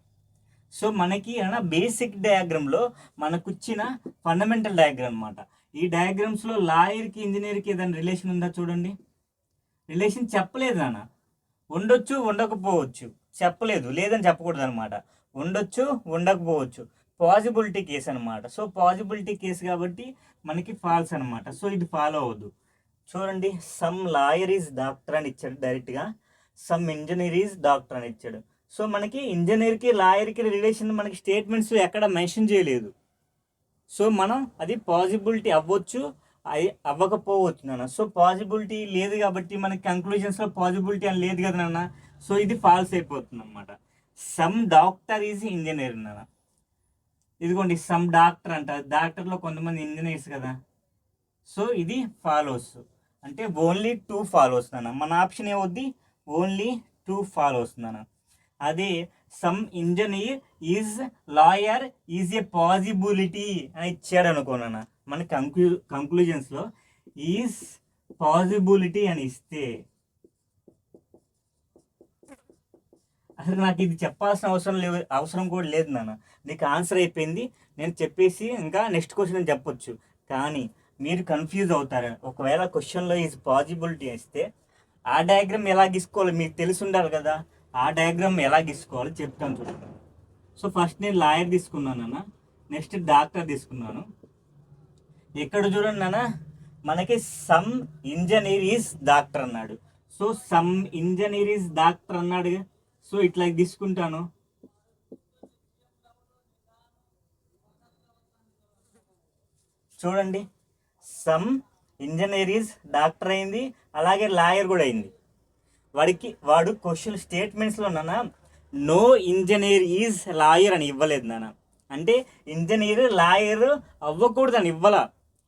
[SPEAKER 1] సో మనకి అన్న బేసిక్ డయాగ్రామ్లో మనకు ఇచ్చిన ఫండమెంటల్ డయాగ్రామ్ అనమాట. ఈ డయాగ్రామ్స్లో లాయర్కి ఇంజనీర్కి ఏదైనా రిలేషన్ ఉందా? చూడండి, రిలేషన్ చెప్పలేదు నాన్న. ఉండొచ్చు, ఉండకపోవచ్చు, చెప్పలేదు. లేదని చెప్పకూడదు అనమాట. ఉండొచ్చు, ఉండకపోవచ్చు, పాసిబిలిటీ కేసు అనమాట. సో పాసిబిలిటీ కేసు కాబట్టి మనకి ఫాల్స్ అనమాట. సో ఇది ఫాలో అవ్వద్దు. చూడండి, సమ్ లాయర్ ఈజ్ డాక్టర్ అని ఇచ్చాడు డైరెక్ట్గా, సమ్ ఇంజనీర్ ఈజ్ డాక్టర్ అని ఇచ్చాడు. సో మనకి ఇంజనీర్కి లాయర్కి రిలేషన్ మనకి స్టేట్మెంట్స్ ఎక్కడ మెన్షన్ చేయలేదు. సో మనం అది పాసిబిలిటీ అవ్వచ్చు, అది అవ్వకపోవచ్చు నాన్న. సో పాసిబిలిటీ లేదు కాబట్టి మనకి కంక్లూజన్స్లో పాసిబిలిటీ అని లేదు కదా నాన్న. సో ఇది ఫాల్స్ అయిపోతుంది అనమాట. సమ్ డాక్టర్ ఈజ్ ఇంజనీర్ నాన్న. ఇదిగోండి, సమ్ డాక్టర్ అంట, డాక్టర్లో కొంతమంది ఇంజనీర్స్ కదా. సో ఇది ఫాలోస్ అంటే ఓన్లీ 2 ఫాలోస్ నాన్న. మన ఆప్షన్ ఏమవుద్ది, ఓన్లీ 2 ఫాలోస్ నాన్న. అదే some engineer is lawyer is a possibility అని ఇచ్చాడు అనుకోనా, మన కంక్లూజన్స్లో ఈజ్ పాసిబిలిటీ అని ఇస్తే అసలు నాకు ఇది చెప్పాల్సిన అవసరం కూడా లేదు నాన్న. నీకు ఆన్సర్ అయిపోయింది, నేను చెప్పేసి ఇంకా నెక్స్ట్ క్వశ్చన్ అని చెప్పొచ్చు. కానీ మీరు కన్ఫ్యూజ్ అవుతారు. ఒకవేళ క్వశ్చన్లో ఈజ్ పాసిబిలిటీ ఇస్తే ఆ డయాగ్రామ్ ఎలా గీసుకోవాలి మీకు తెలిసి ఉండాలి కదా. ఆ డయాగ్రామ్ ఎలా గీసుకోవాలో చెప్తాను చూడండి. సో ఫస్ట్ నేను లాయర్ తీసుకున్నాను అన్న, నెక్స్ట్ డాక్టర్ తీసుకున్నాను. ఇక్కడ చూడండి నాన్న, మనకి సమ్ ఇంజనీర్ ఈజ్ డాక్టర్ అన్నాడు. So some engineer is doctor అన్నాడు. సో ఇట్లా తీసుకుంటాను. చూడండి, సమ్ ఇంజనీర్ ఈజ్ డాక్టర్ అయింది, అలాగే లాయర్ కూడా అయింది. వాడు క్వశ్చన్ స్టేట్మెంట్స్లో నాన్న నో ఇంజనీర్ ఈజ్ లాయర్ అని ఇవ్వలేదు నాన్న. అంటే ఇంజనీర్ లాయర్ అవ్వకూడదు అని ఇవ్వాల,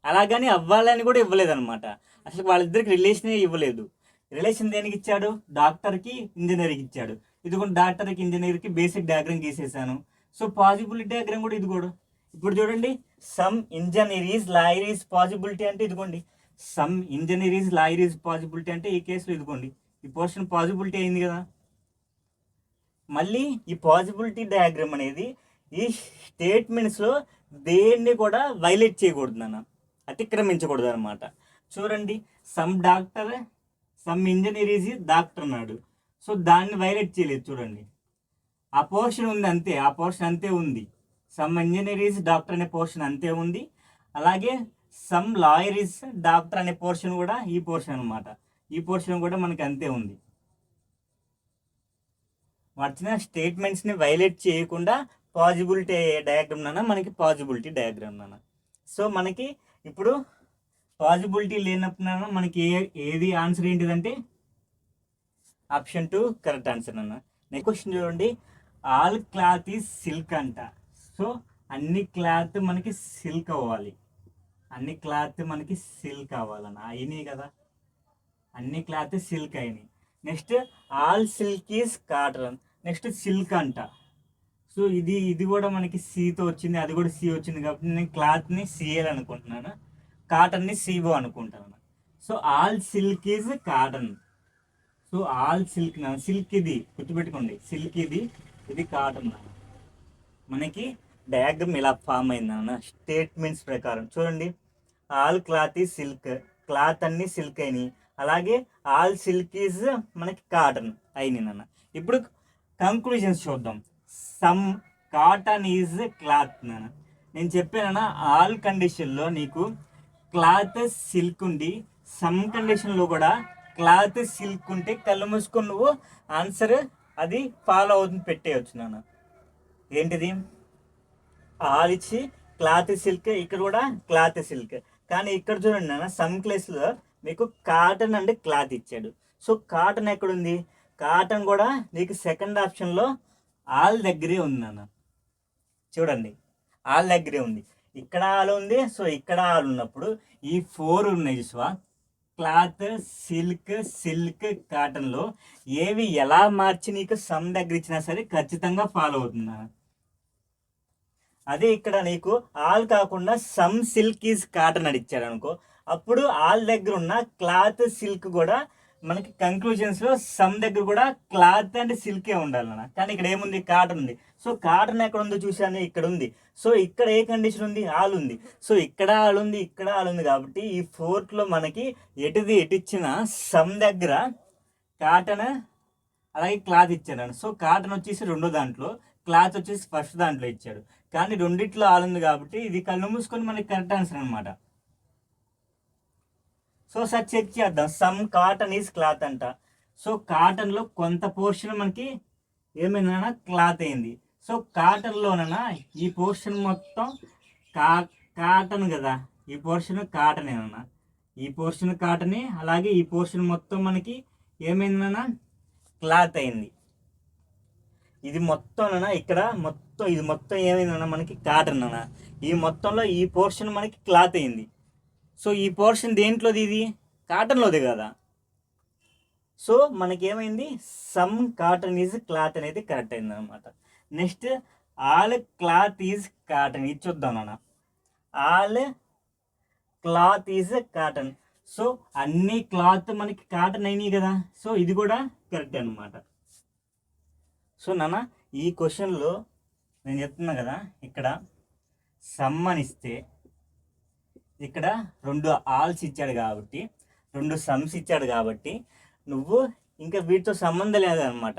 [SPEAKER 1] అలాగని అవ్వాలని కూడా ఇవ్వలేదు అనమాట. అసలు వాళ్ళిద్దరికి రిలేషనే ఇవ్వలేదు. రిలేషన్ దేనికి ఇచ్చాడు? డాక్టర్కి ఇంజనీర్కి ఇచ్చాడు. ఇదిగోండి డాక్టర్కి ఇంజనీర్కి బేసిక్ డయాగ్రామ్ గీసేసాను. సో పాసిబిలిటీ డయాగ్రామ్ కూడా ఇది కూడా. ఇప్పుడు చూడండి, some engineer is lawyer is possibility అంటే ఇదిగోండి, some engineer is lawyer is possibility అంటే ఈ కేసులో ఇదిగోండి ఈ పోర్షన్ పాసిబిలిటీ అయింది కదా. మళ్ళీ ఈ పాసిబిలిటీ డయాగ్రామ్ అనేది ఈ స్టేట్మెంట్స్లో దేన్ని కూడా వైలేట్ చేయకూడదు నాన్న, అతిక్రమించకూడదు అనమాట. చూడండి, some doctor some engineer is doctor అన్నాడు. సో దాన్ని వైలేట్ చేయలేదు. చూడండి, ఆ పోర్షన్ ఉంది అంతే, ఆ పోర్షన్ అంతే ఉంది. సమ్ ఇంజనీర్ ఈజ్ డాక్టర్ అనే పోర్షన్ అంతే ఉంది. అలాగే సమ్ లాయర్ ఈజ్ డాక్టర్ అనే పోర్షన్ కూడా ఈ పోర్షన్ అనమాట, ఈ పోర్షన్ కూడా మనకి అంతే ఉంది. వచ్చిన స్టేట్మెంట్స్ని వైలేట్ చేయకుండా పాజిబిలిటీ డయాగ్రామ్ నాన్న మనకి పాజిబిలిటీ డయాగ్రామ్ నాన్న. సో మనకి ఇప్పుడు పాజిబిలిటీ లేనప్పుడు మనకి ఏది ఆన్సర్ ఏంటిదంటే ఆప్షన్ 2 కరెక్ట్ ఆన్సర్ అన్న. నెక్స్ట్ క్వశ్చన్ చూడండి, ఆల్ క్లాత్ ఈజ్ సిల్క్ అంట. సో అన్ని క్లాత్ మనకి సిల్క్ అవ్వాలి, అన్ని క్లాత్ మనకి సిల్క్ అవ్వాలన్న. అయినాయి కదా, అన్ని క్లాత్ సిల్క్ అయినాయి. Next all silk is cotton. Next silk అంట. సో ఇది కూడా మనకి సీతో వచ్చింది, అది కూడా సి వచ్చింది కాబట్టి నేను క్లాత్ని సిఎల్ అనుకుంటున్నాను, కాటన్ని సిఓ అనుకుంటాను. So all silk is cotton. So all silk నా సిల్క్ ఇది గుర్తుపెట్టుకోండి, సిల్క్ ఇది కాటన్ నా. మనకి డయాగ్రామ్ ఇలా ఫామ్ అయిందన్న స్టేట్మెంట్స్ ప్రకారం. చూడండి, all cloth is silk, cloth అన్ని సిల్క్ అయినాయి. అలాగే ఆల్ సిల్క్ ఈజ్ మనకి కాటన్ అయినాయి నాన్న. ఇప్పుడు కంక్లూజన్స్ చూద్దాం. సమ్ కాటన్ ఈజ్ క్లాత్ నాన్న. నేను చెప్పానన్నా ఆల్ కండిషన్లో నీకు క్లాత్ సిల్క్ ఉండి సమ్ కండిషన్లో కూడా క్లాత్ సిల్క్ ఉంటే కళ్ళు మూసుకొని నువ్వు ఆన్సర్ అది ఫాలో అవుతుంది పెట్టేయచ్చు నాన్న. ఏంటిది? ఆల్ ఇచ్చి క్లాత్ సిల్క్, ఇక్కడ కూడా క్లాత్ సిల్క్. కానీ ఇక్కడ చూడండి నాన్న, సమ్ ప్లేస్లో మీకు కాటన్ అండ్ క్లాత్ ఇచ్చాడు. సో కాటన్ ఎక్కడుంది? కాటన్ కూడా నీకు సెకండ్ ఆప్షన్లో ఆల్ దగ్గరే ఉంది నాన్న. చూడండి, ఆల్ దగ్గరే ఉంది, ఇక్కడ ఆల్ ఉంది. సో ఇక్కడ ఆల్ ఉన్నప్పుడు ఈ 4 ఉన్నాయి చూసా, క్లాత్, సిల్క్, కాటన్లో ఏవి ఎలా మార్చి నీకు సమ్ దగ్గర ఇచ్చినా సరే ఖచ్చితంగా ఫాలో అవుతుంది. అదే ఇక్కడ నీకు ఆల్ కాకుండా సమ్ సిల్క్ ఈజ్ కాటన్ అని ఇచ్చాడు అనుకో, అప్పుడు ఆల్ దగ్గర ఉన్న క్లాత్ సిల్క్ కూడా మనకి కంక్లూజన్స్లో సమ్ దగ్గర కూడా క్లాత్ అండ్ సిల్కే ఉండాలన్న. కానీ ఇక్కడ ఏముంది? కాటన్ ఉంది. సో కాటన్ ఎక్కడ ఉందో చూసాను, ఇక్కడ ఉంది. సో ఇక్కడ ఏ కండిషన్ ఉంది? ఆల్ ఉంది. సో ఇక్కడ ఆల్ ఉంది, ఇక్కడ ఆల్ ఉంది. కాబట్టి ఈ 4లో మనకి ఎటు ఇచ్చిన సమ్ దగ్గర కాటన్ అలాగే క్లాత్ ఇచ్చాడు. సో కాటన్ వచ్చేసి రెండో దాంట్లో, క్లాత్ వచ్చేసి ఫస్ట్ దాంట్లో ఇచ్చాడు. కానీ రెండిట్లో ఆల్ ఉంది కాబట్టి ఇది కళ్ళు మూసుకొని మనకి కరెక్ట్ ఆన్సర్ అనమాట. సో సార్ చెక్ చేద్దాం. సమ్ కాటన్ ఈజ్ క్లాత్ అంట. సో కాటన్లో కొంత పోర్షన్ మనకి ఏమైందన్నా క్లాత్ అయింది. సో కాటన్లోనన్నా ఈ పోర్షన్ మొత్తం కాటన్ కదా, ఈ పోర్షన్ కాటన్ ఏమన్నా, ఈ పోర్షన్ కాటనే. అలాగే ఈ పోర్షన్ మొత్తం మనకి ఏమైందన్నా క్లాత్ అయింది. ఇది మొత్తం ఇక్కడ మొత్తం ఇది మొత్తం ఏమైందన్నా మనకి కాటన్ అన్న. ఈ మొత్తంలో ఈ పోర్షన్ మనకి క్లాత్ అయింది. సో ఈ పోర్షన్ దేంట్లోది? ఇది కాటన్లోది కదా. సో మనకి ఏమైంది? సమ్ కాటన్ ఈజ్ క్లాత్ అనేది కరెక్ట్ అయింది అనమాట. Next all cloth is cotton, ఇది చూద్దాం నాన్న. All cloth is cotton. So అన్ని క్లాత్ మనకి కాటన్ అయినాయి కదా. సో ఇది కూడా కరెక్ట్ అనమాట. సో నాన్న ఈ క్వశ్చన్లో నేను చెప్తున్నా కదా, ఇక్కడ సమ్ అని ఇస్తే ఇక్కడ 2 ఆల్స్ ఇచ్చాడు కాబట్టి, 2 సమ్స్ ఇచ్చాడు కాబట్టి నువ్వు ఇంకా వీటితో సంబంధం లేదనమాట.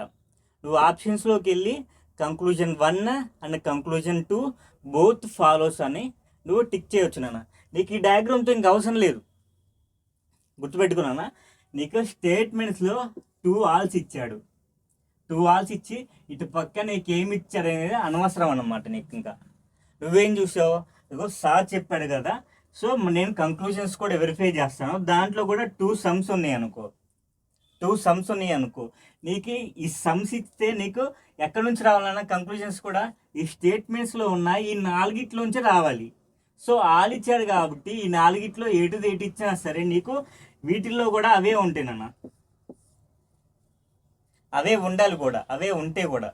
[SPEAKER 1] నువ్వు ఆప్షన్స్లోకి వెళ్ళి conclusion 1 and conclusion 2 both follows అని నువ్వు టిక్ చేయొచ్చు నాన్న. నీకు ఈ డయాగ్రామ్తో ఇంక అవసరం లేదు, గుర్తుపెట్టుకున్నానా. నీకు స్టేట్మెంట్స్లో 2 ఆల్స్ ఇచ్చాడు, 2 ఆల్స్ ఇచ్చి ఇటు పక్క నీకు ఏమి ఇచ్చాడు అనేది అనవసరం అన్నమాట. నీకు ఇంకా నువ్వేం చూసావు? ఇదిగో సార్ చెప్పాడు కదా. సో నేను కంక్లూజన్స్ కూడా వెరిఫై చేస్తాను, దాంట్లో కూడా 2 సమ్స్ ఉన్నాయి అనుకో. 2 సమ్స్ ఉన్నాయి అనుకో, నీకు ఈ సమ్స్ ఇస్తే నీకు ఎక్కడి నుంచి రావాలన్నా కంక్లూజన్స్ కూడా ఈ స్టేట్మెంట్స్లో ఉన్న ఈ 4 రావాలి. సో ఆల్ ఇచ్చాడు కాబట్టి ఈ 4 8 ఇచ్చినా సరే నీకు వీటిల్లో కూడా అవే ఉంటాయి అవే ఉండాలి కూడా, అవే ఉంటే కూడా.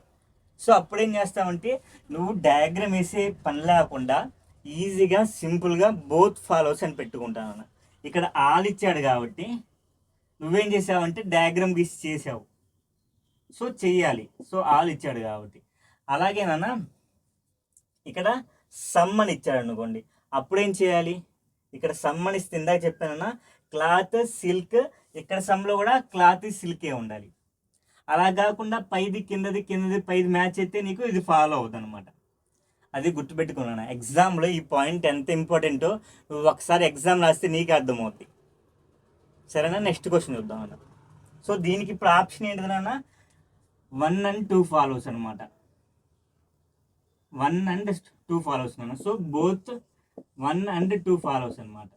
[SPEAKER 1] సో అప్పుడేం చేస్తామంటే నువ్వు డయాగ్రామ్ వేసే పని లేకుండా ఈజీగా సింపుల్గా బోత్ ఫాలోస్ అని పెట్టుకుంటాను. ఇక్కడ ఆల్ ఇచ్చాడు కాబట్టి నువ్వేం చేసావంటే డయాగ్రామ్ గీసి చేసావు. సో చెయ్యాలి. సో ఆల్ ఇచ్చాడు కాబట్టి. అలాగేనా ఇక్కడ సమ్ అని ఇచ్చాడు అనుకోండి, అప్పుడేం చేయాలి? ఇక్కడ సమ్ అని ఇస్తే ఇందాక చెప్పానన్నా క్లాత్ సిల్క్, ఇక్కడ సమ్లో కూడా క్లాత్ సిల్కే ఉండాలి. అలా కాకుండా పైది కిందది పైది మ్యాచ్ అయితే నీకు ఇది ఫాలో అవుతుంది అనమాట. అది గుర్తుపెట్టుకున్నాను. ఎగ్జామ్లో ఈ పాయింట్ ఎంత ఇంపార్టెంటో నువ్వు ఒకసారి ఎగ్జామ్ రాస్తే నీకు అర్థమవుతుంది. సరేనా? నెక్స్ట్ క్వశ్చన్ చూద్దాం అన్న. సో దీనికి ఇప్పుడు ఆప్షన్ ఏంటిదన్నా 1 and 2 ఫాలోస్ అనమాట. 1 and 2 ఫాలోస్ అన్న. సో బోత్ 1 and 2 ఫాలోస్ అనమాట.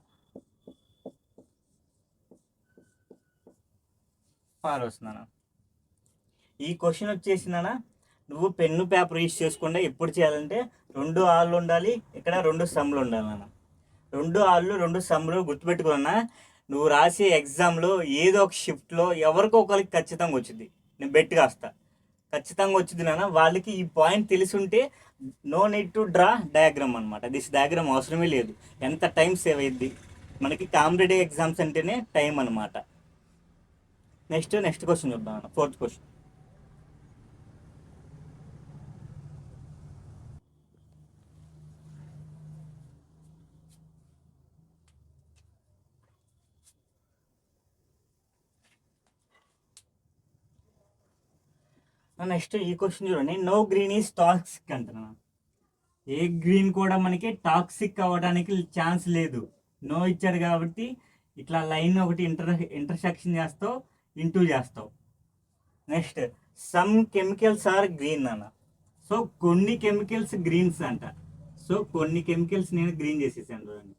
[SPEAKER 1] ఫాలోస్ నాన్న. ఈ క్వశ్చన్ వచ్చేసిందనా నువ్వు పెన్ను పేపర్ యూజ్ చేసుకుంటే ఎప్పుడు చేయాలంటే 2 ఆళ్ళు ఉండాలి, ఇక్కడ 2 సమ్లు ఉండాలన్న. 2 ఆళ్ళు 2 సమ్లు గుర్తుపెట్టుకున్నా. నువ్వు రాసే ఎగ్జామ్లో ఏదో ఒక షిఫ్ట్లో ఎవరికో ఒకరికి ఖచ్చితంగా వచ్చింది. నేను బెట్ కాస్తా ఖచ్చితంగా వచ్చింది నాన్న. వాళ్ళకి ఈ పాయింట్ తెలిసి ఉంటే no need to draw diagram అనమాట. దిస్ డయాగ్రామ్ అవసరమే లేదు. ఎంత టైం సేవ్ అయ్యిద్ది మనకి. కాంపిటేటివ్ ఎగ్జామ్స్ అంటేనే టైం అనమాట. నెక్స్ట్ క్వశ్చన్ చూద్దాం అన్న. 4th question. నెక్స్ట్ ఈ క్వశ్చన్ చూడండి. నో గ్రీన్ ఈజ్ టాక్సిక్ అంటున్నా. ఏ గ్రీన్ కూడా మనకి టాక్సిక్ అవ్వడానికి ఛాన్స్ లేదు. నో ఇచ్చాడు కాబట్టి ఇట్లా లైన్ ఒకటి ఇంటర్సెక్షన్ చేస్తావు, ఇంటూ చేస్తావు. Next some chemicals are green అన్న. సో కొన్ని కెమికల్స్ గ్రీన్స్ అంట. సో కొన్ని కెమికల్స్ నేను గ్రీన్ చేసేసాను చూడండి.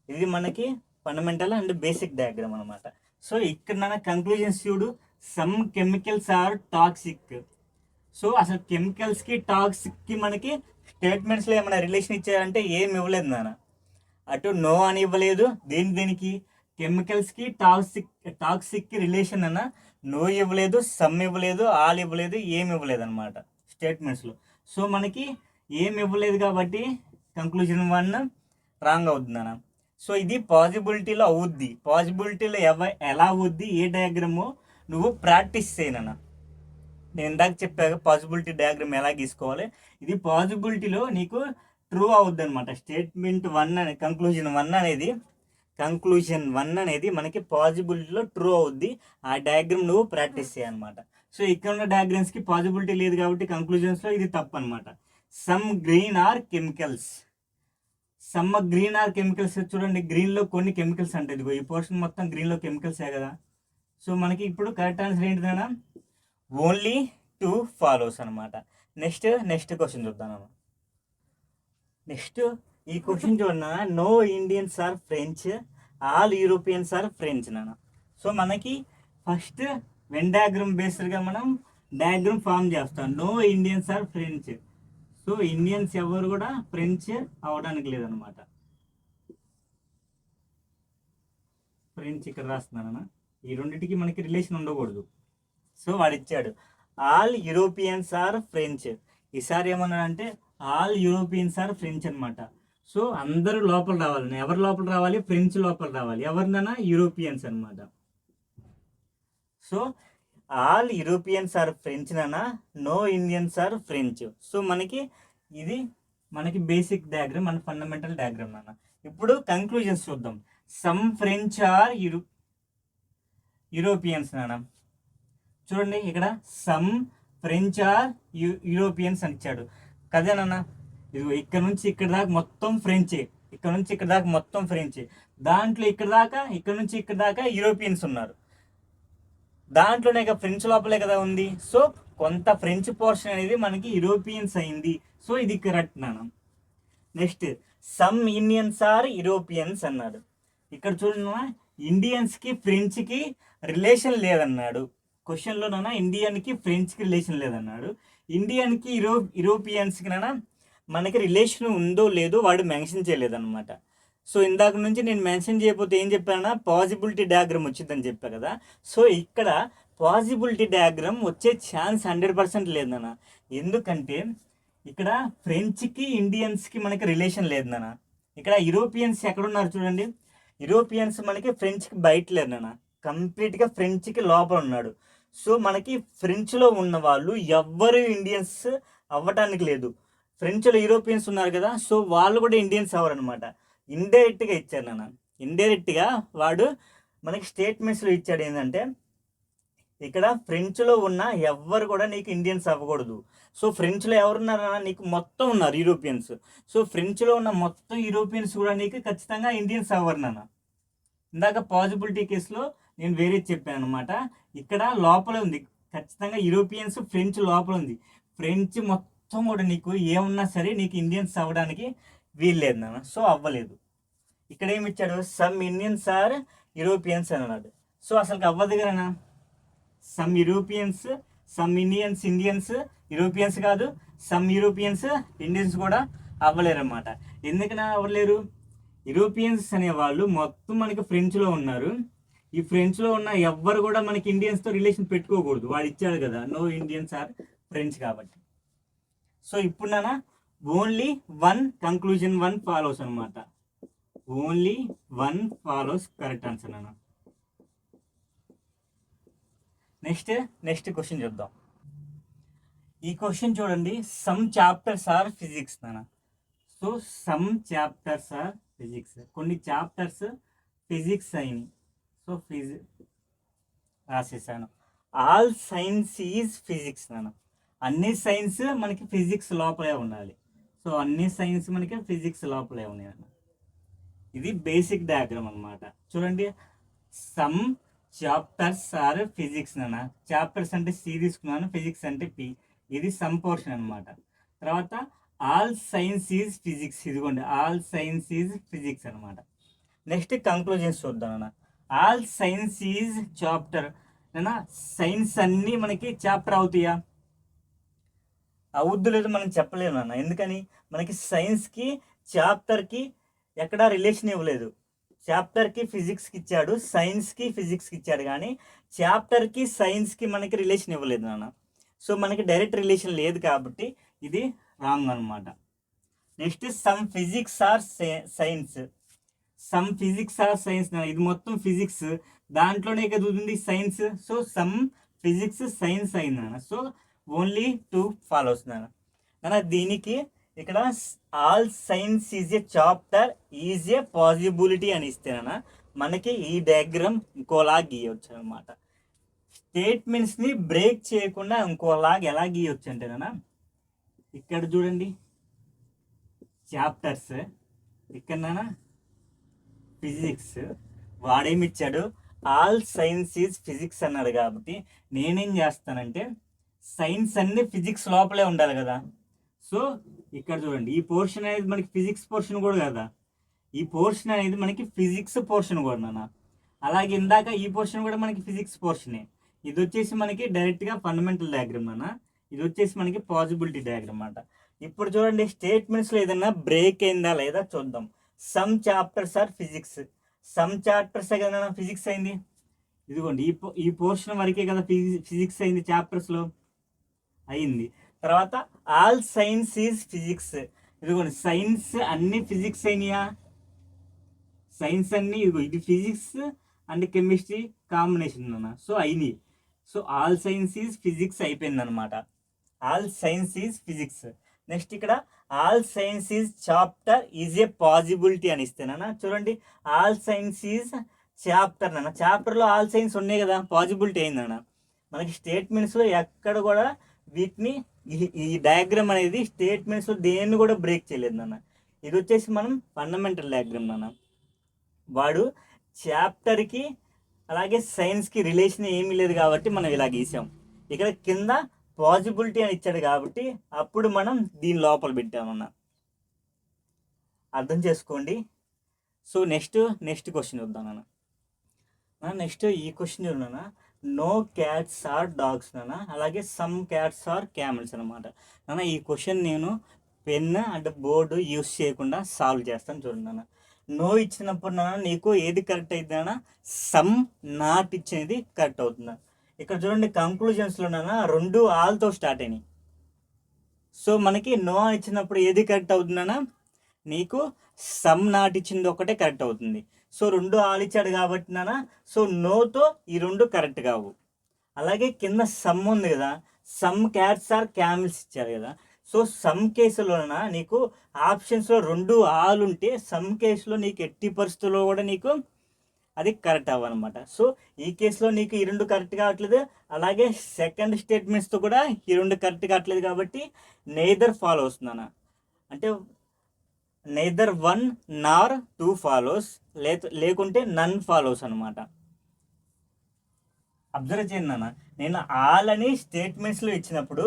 [SPEAKER 1] ఇది మనకి ఫండమెంటల్ అండ్ బేసిక్ డయాగ్రామ్ అనమాట. సో ఇక్కడ నా కంక్లూజన్స్ చూడు. Some chemicals are toxic. So అసలు కెమికల్స్కి టాక్సిక్కి మనకి స్టేట్మెంట్స్లో ఏమైనా రిలేషన్ ఇచ్చారంటే ఏమి ఇవ్వలేదు నాన్న. అటు నో అని ఇవ్వలేదు, దేనికి కెమికల్స్కి టాక్సిక్కి రిలేషన్ అన్న నో ఇవ్వలేదు, సమ్ ఇవ్వలేదు, ఆల్ ఇవ్వలేదు, ఏమి ఇవ్వలేదు అనమాట స్టేట్మెంట్స్లో. సో మనకి ఏమి ఇవ్వలేదు కాబట్టి కంక్లూజన్ 1 రాంగ్ అవుతుంది అన్న. సో ఇది పాజిబిలిటీలో అవుద్ది. పాజిబిలిటీలో ఎలా అవుద్ది, ఏ డయాగ్రాము నువ్వు ప్రాక్టీస్ చేయనన్నా. నేను ఇందాక చెప్పాక పాజిబిలిటీ డయాగ్రామ్ ఎలా గీసుకోవాలి. ఇది పాజిబిలిటీలో నీకు ట్రూ అవుద్ది అనమాట. స్టేట్మెంట్ 1 అనే కంక్లూజన్ 1 అనేది మనకి పాజిబిలిటీలో ట్రూ అవుద్ది. ఆ డయాగ్రామ్ నువ్వు ప్రాక్టీస్ చేయనమాట. సో ఇక్కడ ఉన్న డయాగ్రామ్స్కి పాజిబిలిటీ లేదు కాబట్టి కంక్లూజన్స్లో ఇది తప్పు అనమాట. Some green are chemicals. Some green are chemicals చూడండి. గ్రీన్లో కొన్ని కెమికల్స్ అంటే ఇదిగో ఈ పోర్షన్ మొత్తం గ్రీన్లో కెమికల్సే కదా. సో మనకి ఇప్పుడు కరెక్ట్ ఆన్సర్ ఏంటిదన్నా ఓన్లీ 2 ఫాలోస్ అనమాట. నెక్స్ట్ క్వశ్చన్ చూద్దాం. నెక్స్ట్ ఈ క్వశ్చన్ చూడన్నా. No Indians are French, all Europeans are French నాన్న. సో మనకి ఫస్ట్ వెన్ డయాగ్రామ్ బేస్డ్గా మనం డయాగ్రామ్ ఫామ్ చేస్తాం. No Indians are French. So Indians ఎవరు కూడా ఫ్రెంచ్ అవడానికి లేదనమాట. ఫ్రెంచ్ ఇక్కడ రాస్తున్నానన్నా. ఈ రెండింటికి మనకి రిలేషన్ ఉండకూడదు. సో వాడు ఇచ్చాడు ఆల్ యూరోపియన్స్ ఆర్ ఫ్రెంచ్. ఈసారి ఏమన్నా అంటే ఆల్ యూరోపియన్స్ ఆర్ ఫ్రెంచ్ అనమాట. సో అందరూ లోపల రావాలి. ఎవరు లోపల రావాలి? ఫ్రెంచ్ లోపల రావాలి. ఎవరినైనా యూరోపియన్స్ అనమాట. So all Europeans are French నానా, no Indians are French. So మనకి ఇది మనకి బేసిక్ డయాగ్రామ్, మన ఫండమెంటల్ డయాగ్రామ్ నాన్న. ఇప్పుడు కంక్లూజన్స్ చూద్దాం. సమ్ ఫ్రెంచ్ ఆర్ యూరోపియన్స్ నాన్న. చూడండి ఇక్కడ సమ్ ఫ్రెంచ్ ఆర్ యూరోపియన్స్ అని ఇచ్చాడు కదేనన్నా. ఇది ఇక్కడ నుంచి ఇక్కడ దాకా మొత్తం ఫ్రెంచే, ఇక్కడ నుంచి ఇక్కడ దాకా మొత్తం ఫ్రెంచే. దాంట్లో ఇక్కడ నుంచి ఇక్కడ దాకా యూరోపియన్స్ ఉన్నారు. దాంట్లోనే ఇక ఫ్రెంచ్ లోపలే కదా ఉంది. సో కొంత ఫ్రెంచ్ పోర్షన్ అనేది మనకి యూరోపియన్స్ అయింది. సో ఇది కరెక్ట్ నాన్న. Next some Indians are Europeans అన్నాడు. ఇక్కడ చూడన్నా ఇండియన్స్కి ఫ్రెంచ్కి రిలేషన్ లేదన్నాడు. క్వశ్చన్లో నాన్న ఇండియన్కి ఫ్రెంచ్కి రిలేషన్ లేదన్నాడు. ఇండియన్కి యూరోపియన్స్కి నాన్న మనకి రిలేషన్ ఉందో లేదో వాడు మెన్షన్ చేయలేదన్నమాట. సో ఇందాక నుంచి నేను మెన్షన్ చేయకపోతే ఏం చెప్పానా, పాజిబిలిటీ డయాగ్రామ్ వచ్చిందని చెప్పా కదా. సో ఇక్కడ పాజిబిలిటీ డయాగ్రామ్ వచ్చే ఛాన్స్ 100% లేదన్న. ఎందుకంటే ఇక్కడ ఫ్రెంచ్కి ఇండియన్స్కి మనకి రిలేషన్ లేదన్న. ఇక్కడ యూరోపియన్స్ ఎక్కడున్నారు చూడండి, యూరోపియన్స్ మనకి ఫ్రెంచ్కి బయట లేదన్న, కంప్లీట్గా ఫ్రెంచ్కి లోపల ఉన్నాడు. సో మనకి ఫ్రెంచ్లో ఉన్న వాళ్ళు ఎవ్వరు ఇండియన్స్ అవ్వటానికి లేదు. ఫ్రెంచ్లో యూరోపియన్స్ ఉన్నారు కదా, సో వాళ్ళు కూడా ఇండియన్స్ అవ్వరు అనమాట. ఇండైరెక్ట్గా ఇచ్చారు నాన్న. ఇండైరెక్ట్గా వాడు మనకి స్టేట్మెంట్స్లో ఇచ్చాడు ఏంటంటే, ఇక్కడ ఫ్రెంచ్లో ఉన్న ఎవ్వరు కూడా నీకు ఇండియన్స్ అవ్వకూడదు. సో ఫ్రెంచ్లో ఎవరున్నారన్నా, నీకు మొత్తం ఉన్నారు యూరోపియన్స్. సో ఫ్రెంచ్లో ఉన్న మొత్తం యూరోపియన్స్ కూడా నీకు ఖచ్చితంగా ఇండియన్స్ అవ్వరు నాన్న. ఇందాక పాజిబిలిటీ కేసులో నేను వేరే చెప్పాను అనమాట. ఇక్కడ లోపల ఉంది ఖచ్చితంగా యూరోపియన్స్, ఫ్రెంచ్ లోపల ఉంది. ఫ్రెంచ్ మొత్తం కూడా నీకు ఏమున్నా సరే నీకు ఇండియన్స్ అవ్వడానికి వీల్లేదు నాన్న. సో అవ్వలేదు. ఇక్కడ ఏమి ఇచ్చాడు, సమ్ ఇండియన్స్ ఆర్ యూరోపియన్స్ అని అన్నాడు. సో అసలు అవ్వదు కదా, some Europeans, some Indians Europeans కాదు, సమ్ యూరోపియన్స్ ఇండియన్స్ కూడా అవ్వలేరు అన్నమాట. ఎందుకన్నా అవ్వలేరు, యూరోపియన్స్ అనేవాళ్ళు మొత్తం మనకి ఫ్రెంచ్లో ఉన్నారు. ఈ ఫ్రెంచ్లో ఉన్న ఎవ్వరు కూడా మనకి ఇండియన్స్తో రిలేషన్ పెట్టుకోకూడదు. వాడు ఇచ్చాడు కదా, నో ఇండియన్స్ ఆర్ ఫ్రెంచ్ కాబట్టి. సో ఇప్పుడు నాన్న only one conclusion, one follows అనమాట. Only one follows correct answer నాన్న. నెక్స్ట్ క్వశ్చన్ చూద్దాం. ఈ క్వశ్చన్ చూడండి, సమ్ చాప్టర్స్ ఆర్ ఫిజిక్స్ నాన్న. So some chapters are physics, కొన్ని చాప్టర్స్ ఫిజిక్స్ అయినాయి. సో రాసేసాను. ఆల్ సైన్స్ ఈజ్ ఫిజిక్స్ నాన్న. అన్ని సైన్స్ మనకి ఫిజిక్స్ లోపలే ఉండాలి. సో అన్ని సైన్స్ మనకి ఫిజిక్స్ లోపలే ఉన్నాయి అన్న. ఇది బేసిక్ డయాగ్రామ్ అనమాట. చూడండి, సమ్ చాప్టర్స్ ఆర్ ఫిజిక్స్ నాన్న. చాప్టర్స్ అంటే సి తీసుకున్నాను, ఫిజిక్స్ అంటే పి. ఇది సమ్ పోర్షన్ అనమాట. తర్వాత ఆల్ సైన్స్ ఈజ్ ఫిజిక్స్, ఇదిగోండి ఆల్ సైన్స్ ఈజ్ ఫిజిక్స్ అనమాట. నెక్స్ట్ కంక్లూజన్స్ చూద్దాం అన్న. ఆల్ సైన్స్ ఈజ్ చాప్టర్ అన్న. సైన్స్ అన్నీ మనకి చాప్టర్ అవుతాయా? అవుద్దు లేదు మనం చెప్పలేము అన్న. ఎందుకని, మనకి సైన్స్కి చాప్టర్కి ఎక్కడా రిలేషన్ ఇవ్వలేదు. చాప్టర్కి ఫిజిక్స్కి ఇచ్చాడు, సైన్స్కి ఫిజిక్స్కి ఇచ్చాడు, కానీ చాప్టర్కి సైన్స్కి మనకి రిలేషన్ ఇవ్వలేదు నాన్న. సో మనకి డైరెక్ట్ రిలేషన్ లేదు కాబట్టి ఇది రాంగ్ అనమాట. Next some physics or science. Some physics or science నాన్న. ఇది మొత్తం ఫిజిక్స్, దాంట్లోనే కదా ఉంది science. So some physics science అయింది నాన్న. సో ఓన్లీ 2 ఫాలోస్ నాన్న. దీనికి ఇక్కడ all science is a chapter is a possibility అని ఇస్తేనా మనకి ఈ డయాగ్రామ్ ఇంకోలా గీయవచ్చు అనమాట. స్టేట్మెంట్స్ని బ్రేక్ చేయకుండా ఇంకోలాగా ఎలా గీయవచ్చు అంటేనా, ఇక్కడ చూడండి చాప్టర్స్, ఇక్కడ ఫిజిక్స్, వాడేమిచ్చాడు ఆల్ సైన్స్ ఈజ్ ఫిజిక్స్ అన్నాడు. కాబట్టి నేనేం చేస్తానంటే, సైన్స్ అన్ని ఫిజిక్స్ లోపలే ఉండాలి కదా. సో ఇక్కడ చూడండి, ఈ పోర్షన్ అనేది మనకి ఫిజిక్స్ పోర్షన్ కూడా కదా, ఈ పోర్షన్ అనేది మనకి ఫిజిక్స్ పోర్షన్ కూడా నాన్న. అలాగే ఇందాక ఈ పోర్షన్ కూడా మనకి ఫిజిక్స్ పోర్షనే. ఇది వచ్చేసి మనకి డైరెక్ట్గా ఫండమెంటల్ డయాగ్రామ్ నాన్న. ఇది వచ్చేసి మనకి పాజిబిలిటీ డయాగ్రామ్ అన్నమాట. ఇప్పుడు చూడండి, స్టేట్మెంట్స్లో ఏదైనా బ్రేక్ అయిందా లేదా చూద్దాం. Some chapters are physics. Some chapters కదా ఫిజిక్స్ అయింది. ఇదిగోండి ఈ పోర్షన్ వరకే కదా ఫిజిక్స్ అయింది, చాప్టర్స్లో అయింది. తర్వాత ఆల్ సైన్స్ ఈజ్ ఫిజిక్స్. ఇదిగోండి సైన్స్ అన్ని ఫిజిక్స్ అయినాయా? సైన్స్ అన్ని ఇదిగో ఇది ఫిజిక్స్ అండ్ కెమిస్ట్రీ కాంబినేషన్ అన్న. సో అయినాయి. So all science is physics అయిపోయింది అనమాట. All science is physics. Next ఇక్కడ all science is chapter is a possibility అని ఇస్తేనా చూడండి, ఆల్ సైన్స్ ఈజ్ చాప్టర్ అన్న. చాప్టర్లో ఆల్ సైన్స్ ఉన్నాయి కదా, పాజిబిలిటీ అయిందన్న. మనకి స్టేట్మెంట్స్లో ఎక్కడ కూడా వీటిని ఈ డయాగ్రామ్ అనేది స్టేట్మెంట్స్లో దేన్ని కూడా బ్రేక్ చేయలేదు నాన్న. ఇది వచ్చేసి మనం ఫండమెంటల్ డయాగ్రామ్ నాన్న. వాడు చాప్టర్కి అలాగే సైన్స్కి రిలేషన్ ఏమీ లేదు కాబట్టి మనం ఇలా గీసాం. ఇక్కడ కింద పాజిబిలిటీ అని ఇచ్చాడు కాబట్టి అప్పుడు మనం దీని లోపల పెట్టామన్న. అర్థం చేసుకోండి. సో నెక్స్ట్ క్వశ్చన్ చూద్దాం నాన్న. నెక్స్ట్ ఈ క్వశ్చన్ చూడనా, నో క్యాట్స్ ఆర్ డాగ్స్ నాన్న, అలాగే సమ్ క్యాట్స్ ఆర్ క్యామెల్స్ అనమాట. నాన్న ఈ క్వశ్చన్ నేను పెన్ అండ్ బోర్డు యూస్ చేయకుండా సాల్వ్ చేస్తాను చూడండి నాన్న. నో ఇచ్చినప్పుడు నాన్న నీకు ఏది కరెక్ట్ అవుతుందన్నా, సమ్ నాట్ ఇచ్చేది కరెక్ట్ అవుతుందా. ఇక్కడ చూడండి కంక్లూజన్స్లో నాన్న రెండు ఆల్తో స్టార్ట్ అయినాయి. సో మనకి నో ఇచ్చినప్పుడు ఏది కరెక్ట్ అవుతుందన్నా, నీకు సమ్ నాట్ ఇచ్చింది ఒకటే కరెక్ట్ అవుతుంది. సో రెండు ఆల్ ఇచ్చాడు కాబట్టి నాన్న, సో నోతో ఈ రెండు కరెక్ట్ కావు. అలాగే కింద సమ్ ఉంది కదా, సమ్ క్యాట్స్ ఆర్ క్యామిల్స్ ఇచ్చారు కదా. సో సమ్ కేసులోన నీకు ఆప్షన్స్లో రెండు ఆల్ ఉంటే సమ్ కేసులో నీకు ఎట్టి పరిస్థితుల్లో కూడా నీకు అది కరెక్ట్ అవ్వనమాట. సో ఈ కేసులో నీకు ఈ రెండు కరెక్ట్ కావట్లేదు, అలాగే సెకండ్ స్టేట్మెంట్స్తో కూడా ఈ రెండు కరెక్ట్ కావట్లేదు కాబట్టి నెయిదర్ ఫాలో వస్తుందన్న. అంటే neither one nor two follows, లేకుంటే నన్ ఫాలోస్ అనమాట. అబ్జర్వ్ చేయండి నాన్న, నేను ఆల్ అని స్టేట్మెంట్స్లో ఇచ్చినప్పుడు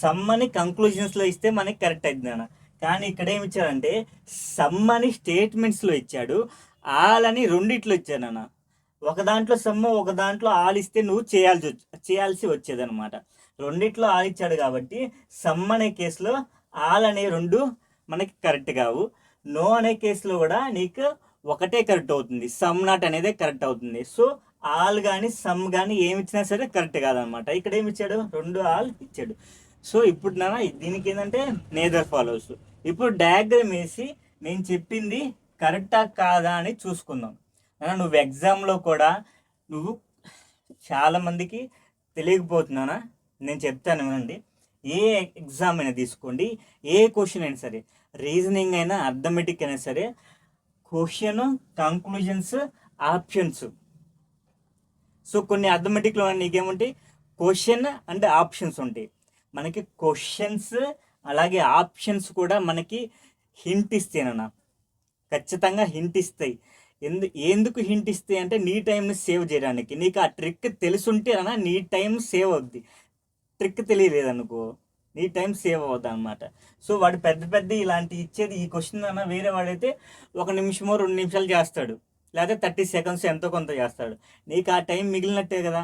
[SPEAKER 1] సమ్ అని కంక్లూజన్స్లో ఇస్తే మనకి కరెక్ట్ అవుతుంది నాన్న. కానీ ఇక్కడ ఏమి ఇచ్చాడంటే సమ్ అని స్టేట్మెంట్స్లో ఇచ్చాడు, ఆల్ అని రెండిట్లో ఇచ్చాడు నాన్న. ఒక దాంట్లో సమ్, ఒక దాంట్లో ఆల్ ఇస్తే నువ్వు చేయాల్సి వచ్చేదనమాట. రెండిట్లో ఆల్ ఇచ్చాడు కాబట్టి సమ్ అనే కేసులో ఆల్ అనే రెండు మనకి కరెక్ట్ కావు. నో అనే కేసులో కూడా నీకు ఒకటే కరెక్ట్ అవుతుంది, సమ్ నాట్ అనేదే కరెక్ట్ అవుతుంది. సో ఆల్ కానీ సమ్ కానీ ఏమి ఇచ్చినా సరే కరెక్ట్ కాదనమాట. ఇక్కడ ఏమి ఇచ్చాడు, రెండు ఆల్ ఇచ్చాడు. సో ఇప్పుడు నాన్న దీనికి ఏంటంటే నేదర్ ఫాలోస్. ఇప్పుడు డయాగ్రామ్ వేసి నేను చెప్పింది కరెక్టా కాదా అని చూసుకుందాం. నువ్వు ఎగ్జామ్లో కూడా నువ్వు చాలామందికి తెలియకపోతున్నానా, నేను చెప్తాను వినండి. ఏ ఎగ్జామ్ అయినా తీసుకోండి, ఏ క్వశ్చన్ అయినా సరే, రీజనింగ్ అయినా అర్థమెటిక్ అయినా సరే, క్వశ్చన్, కంక్లూజన్స్, ఆప్షన్స్. సో కొన్ని అర్థమెటిక్లో నీకేముంటాయి, క్వశ్చన్ అండ్ ఆప్షన్స్ ఉంటాయి. మనకి క్వశ్చన్స్ అలాగే ఆప్షన్స్ కూడా మనకి హింట్ ఇస్తాయన్న, ఖచ్చితంగా హింట్ ఇస్తాయి. ఎందుకు హింట్ ఇస్తాయి అంటే నీ టైంని సేవ్ చేయడానికి. నీకు ఆ ట్రిక్ తెలుసుంటే అన్న నీ టైం సేవ్ అవుద్ది. ట్రిక్ తెలియలేదనుకో నీ టైం సేవ్ అవుతుంది అనమాట. సో వాడు పెద్ద ఇలాంటి ఇచ్చేది, ఈ క్వశ్చన్ అన్న వేరే వాడైతే 1 నిమిషమో 2 నిమిషాలు చేస్తాడు, లేకపోతే 30 సెకండ్స్ ఎంతో కొంత చేస్తాడు. నీకు ఆ టైం మిగిలినట్టే కదా.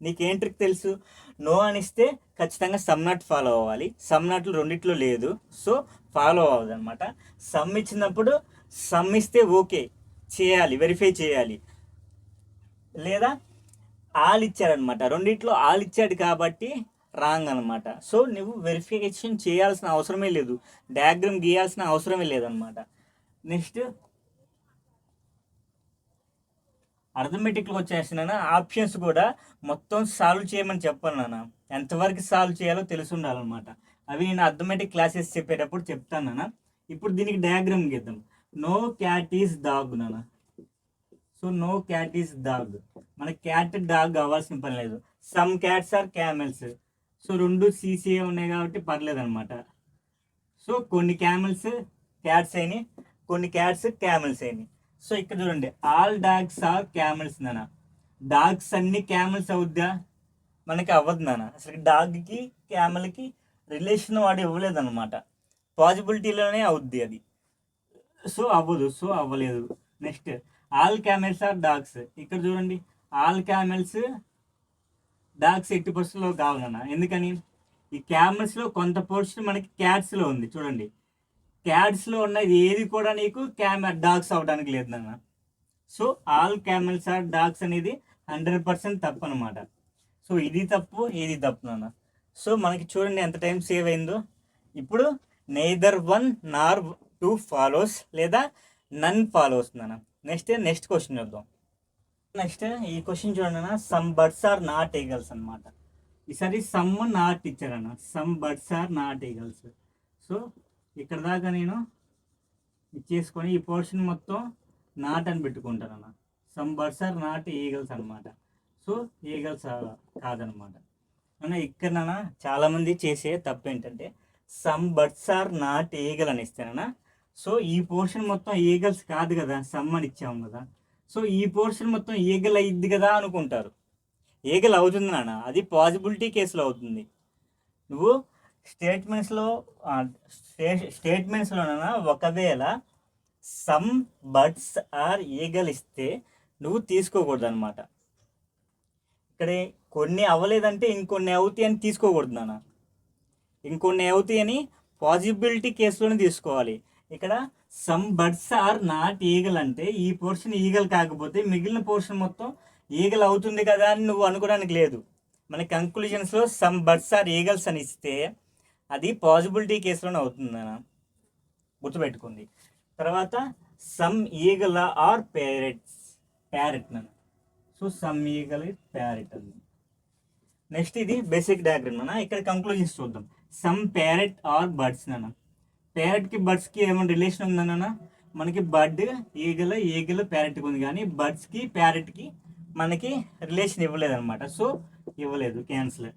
[SPEAKER 1] నీకేం ట్రిక్ తెలుసు, నో అనిస్తే ఖచ్చితంగా సమ్ నాట్ ఫాలో అవ్వాలి. సమ్ నాట్లు రెండిట్లో లేదు, సో ఫాలో అవ్వదు అనమాట. సమ్ ఇచ్చినప్పుడు సమ్ ఇస్తే ఓకే చేయాలి, వెరిఫై చేయాలి. లేదా ఆల్ ఇచ్చాడనమాట, రెండిట్లో ఆల్ ఇచ్చాడు కాబట్టి రాంగ్ అనమాట. సో నువ్వు వెరిఫికేషన్ చేయాల్సిన అవసరమే లేదు, డయాగ్రామ్ గీయాల్సిన అవసరమే లేదనమాట. నెక్స్ట్ అర్థమెటిక్లో వచ్చేసిన ఆప్షన్స్ కూడా మొత్తం సాల్వ్ చేయమని చెప్పాను నాన్న. ఎంతవరకు సాల్వ్ చేయాలో తెలిసి ఉండాలన్నమాట. అవి నేను అర్థమెటిక్ క్లాసెస్ చెప్పేటప్పుడు చెప్తాను నాన్న. ఇప్పుడు దీనికి డయాగ్రామ్ గీద్దాం. నో క్యాట్ ఈజ్ డాగ్ నాన్న. So no cat is dog, మనకి క్యాట్ డాగ్ కావాల్సిన పని లేదు. Some cats are camels, so రెండు సీసీఏ ఉన్నాయి కాబట్టి పర్లేదు అనమాట. సో కొన్ని క్యామెల్స్ క్యాట్స్ అయినాయి, కొన్ని క్యాట్స్ క్యామెల్స్ అయినాయి. సో ఇక్కడ చూడండి, ఆల్ డాగ్స్ ఆర్ క్యామెల్స్ నాన్న. డాగ్స్ అన్ని క్యామెల్స్ అవుద్దా, మనకి అవ్వదు నాన్న. అసలు డాగ్కి క్యామెల్కి రిలేషన్ వాడు ఇవ్వలేదన్నమాట, పాజిబిలిటీలోనే అవుద్ది అది. సో అవ్వదు, సో అవ్వలేదు. Next all camels are dogs. ఇక్కడ చూడండి, ఆల్ క్యామెల్స్ డాగ్స్ 80% కావాలన్నా. ఎందుకని, ఈ క్యామెల్స్లో కొంత పోర్షన్ మనకి క్యాట్స్లో ఉంది. చూడండి, క్యాట్స్లో ఉన్నది ఏది కూడా నీకు డాగ్స్ అవ్వడానికి లేదు నాన్న. So all camels are dogs అనేది 100% తప్పు అనమాట. సో ఇది తప్పు, ఇది తప్పు నాన్న. సో మనకి చూడండి ఎంత టైం సేవ్ అయిందో. ఇప్పుడు neither one nor two follows లేదా నన్ ఫాలోస్ నాన్న. నెక్స్ట్ క్వశ్చన్ చూద్దాం. నెక్స్ట్ ఈ క్వశ్చన్ చూడండి, some birds are not eagles అనమాట. ఈసారి సమ్ నాట్ ఇచ్చారన్న, some birds are not eagles. So ఇక్కడ దాకా నేను ఇచ్చేసుకొని ఈ పోర్షన్ మొత్తం నాట్ అని పెట్టుకుంటానన్న. Some birds are not eagles అనమాట. సో ఈగల్స్ కాదనమాట అన్న. ఇక్కడ చాలామంది చేసే తప్పు ఏంటంటే some birds are not eagle అని ఇస్తానన్నా. సో ఈ పోర్షన్ మొత్తం ఈగల్స్ కాదు కదా, సమ్ అని ఇచ్చాము కదా. సో ఈ పోర్షన్ మొత్తం ఈగల్ అయ్యిద్ది కదా అనుకుంటారు. ఈగల్ అవుతుంది నాన్న, అది పాజిబిలిటీ కేసులో అవుతుంది. నువ్వు స్టేట్మెంట్స్లోనైనా ఒకవేళ సమ్ బర్డ్స్ ఆర్ ఈగల్ ఇస్తే నువ్వు తీసుకోకూడదు అనమాట. ఇక్కడ కొన్ని అవ్వలేదంటే ఇంకొన్ని అవుతాయి అని తీసుకోకూడదు నాన్న. ఇంకొన్ని అవుతాయి అని పాసిబిలిటీ కేసులోనే తీసుకోవాలి. ఇక్కడ some birds are not eagle అంటే ఈ పోర్షన్ ఈగల్ కాకపోతే మిగిలిన పోర్షన్ మొత్తం ఈగల్ అవుతుంది కదా అని నువ్వు అనుకోవడానికి లేదు. మన కంక్లూజన్స్లో సమ్ బర్డ్స్ ఆర్ ఈగల్స్ అని ఇస్తే అది పాసిబిలిటీ కేసులోనే అవుతుంది నాన్న, గుర్తుపెట్టుకుంది. తర్వాత సమ్ ఈగల్ ఆర్ ప్యారెట్ నాన్న. సో సమ్ ఈగల్ ప్యారెట్ అండి. నెక్స్ట్ ఇది బేసిక్ డయాగ్రామ్ నాన్న. ఇక్కడ కంక్లూజన్స్ చూద్దాం. సమ్ ప్యారెట్ ఆర్ బర్డ్స్ నాన్న. ప్యారెట్కి బర్డ్స్కి ఏమైనా రిలేషన్ ఉందన్న? మనకి బర్డ్ ఈగల్ ప్యారెట్కి ఉంది, కానీ బర్డ్స్కి ప్యారెట్కి మనకి రిలేషన్ ఇవ్వలేదన్నమాట. సో ఇవ్వలేదు, cancel.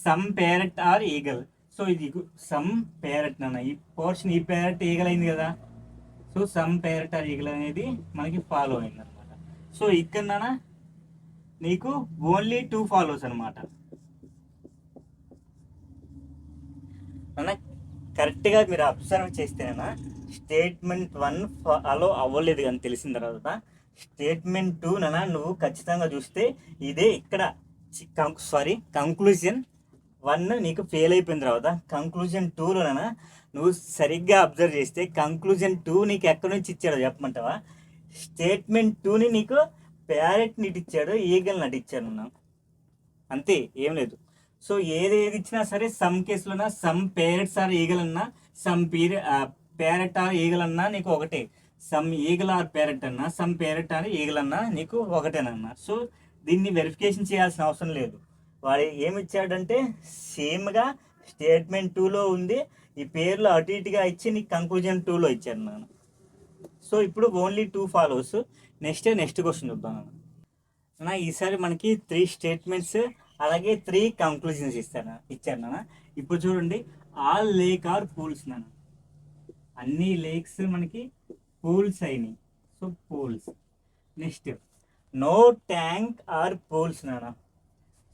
[SPEAKER 1] Some parrot are eagle. So ఇది సమ్ ప్యారెట్ నాన్న. ఈ పోర్షన్ ఈ ప్యారెట్ ఈగల్ అయింది కదా, so some parrot are eagle అనేది మనకి ఫాలో అయింది అనమాట. సో ఇక్కడ నాన్న నీకు ఓన్లీ 2 ఫాలోస్ అనమాట అన్న. కరెక్ట్గా మీరు అబ్జర్వ్ చేస్తేనా స్టేట్మెంట్ 1 ఫాలో అవ్వలేదు అని తెలిసిన తర్వాత స్టేట్మెంట్ 2 నాన్న నువ్వు ఖచ్చితంగా చూస్తే ఇదే ఇక్కడ కంక్లూజన్ 1 నీకు ఫెయిల్ అయిపోయిన తర్వాత కంక్లూజన్ 2లోనా నువ్వు సరిగ్గా అబ్జర్వ్ చేస్తే కంక్లూజన్ 2 నీకు ఎక్కడి నుంచి ఇచ్చాడో చెప్పమంటావా? స్టేట్మెంట్ 2ని నీకు ప్యారెట్ నటిచ్చాడు, ఈగల్ నటిచ్చాడు అన్నా, అంతే, ఏం లేదు. సో ఏది ఇచ్చినా సరే సమ్ కేసులోనా సమ్ ప్యారెట్స్ ఆర్ ఈగల్ అన్నా సమ్ ప్యారెట్ ఆర్ ఈగల్ అన్నా నీకు ఒకటే. సమ్ ఈగల్ ఆర్ ప్యారెట్ అన్నా సమ్ ప్యారెట్ ఆర్ ఈగల్ అన్నా నీకు ఒకటేనన్నా. సో దీన్ని వెరిఫికేషన్ చేయాల్సిన అవసరం లేదు. వాడు ఏమి ఇచ్చాడంటే సేమ్గా స్టేట్మెంట్ 2లో ఉంది, ఈ పేర్లు అటు ఇటుగా ఇచ్చి నీకు కంక్లూజన్ 2లో ఇచ్చాను నేను. సో ఇప్పుడు ఓన్లీ 2 ఫాలోస్. నెక్స్ట్ క్వశ్చన్ చూద్దాం నాన్న. ఈసారి మనకి 3 స్టేట్మెంట్స్ అలాగే 3 కంక్లూజన్స్ ఇచ్చారు నాన్న. ఇప్పుడు చూడండి, ఆల్ లేక్ ఆర్ పూల్స్ నాన్న. అన్ని లేక్స్ మనకి పూల్స్ అయినాయి, so pools. Next no tank are pools నాన్న.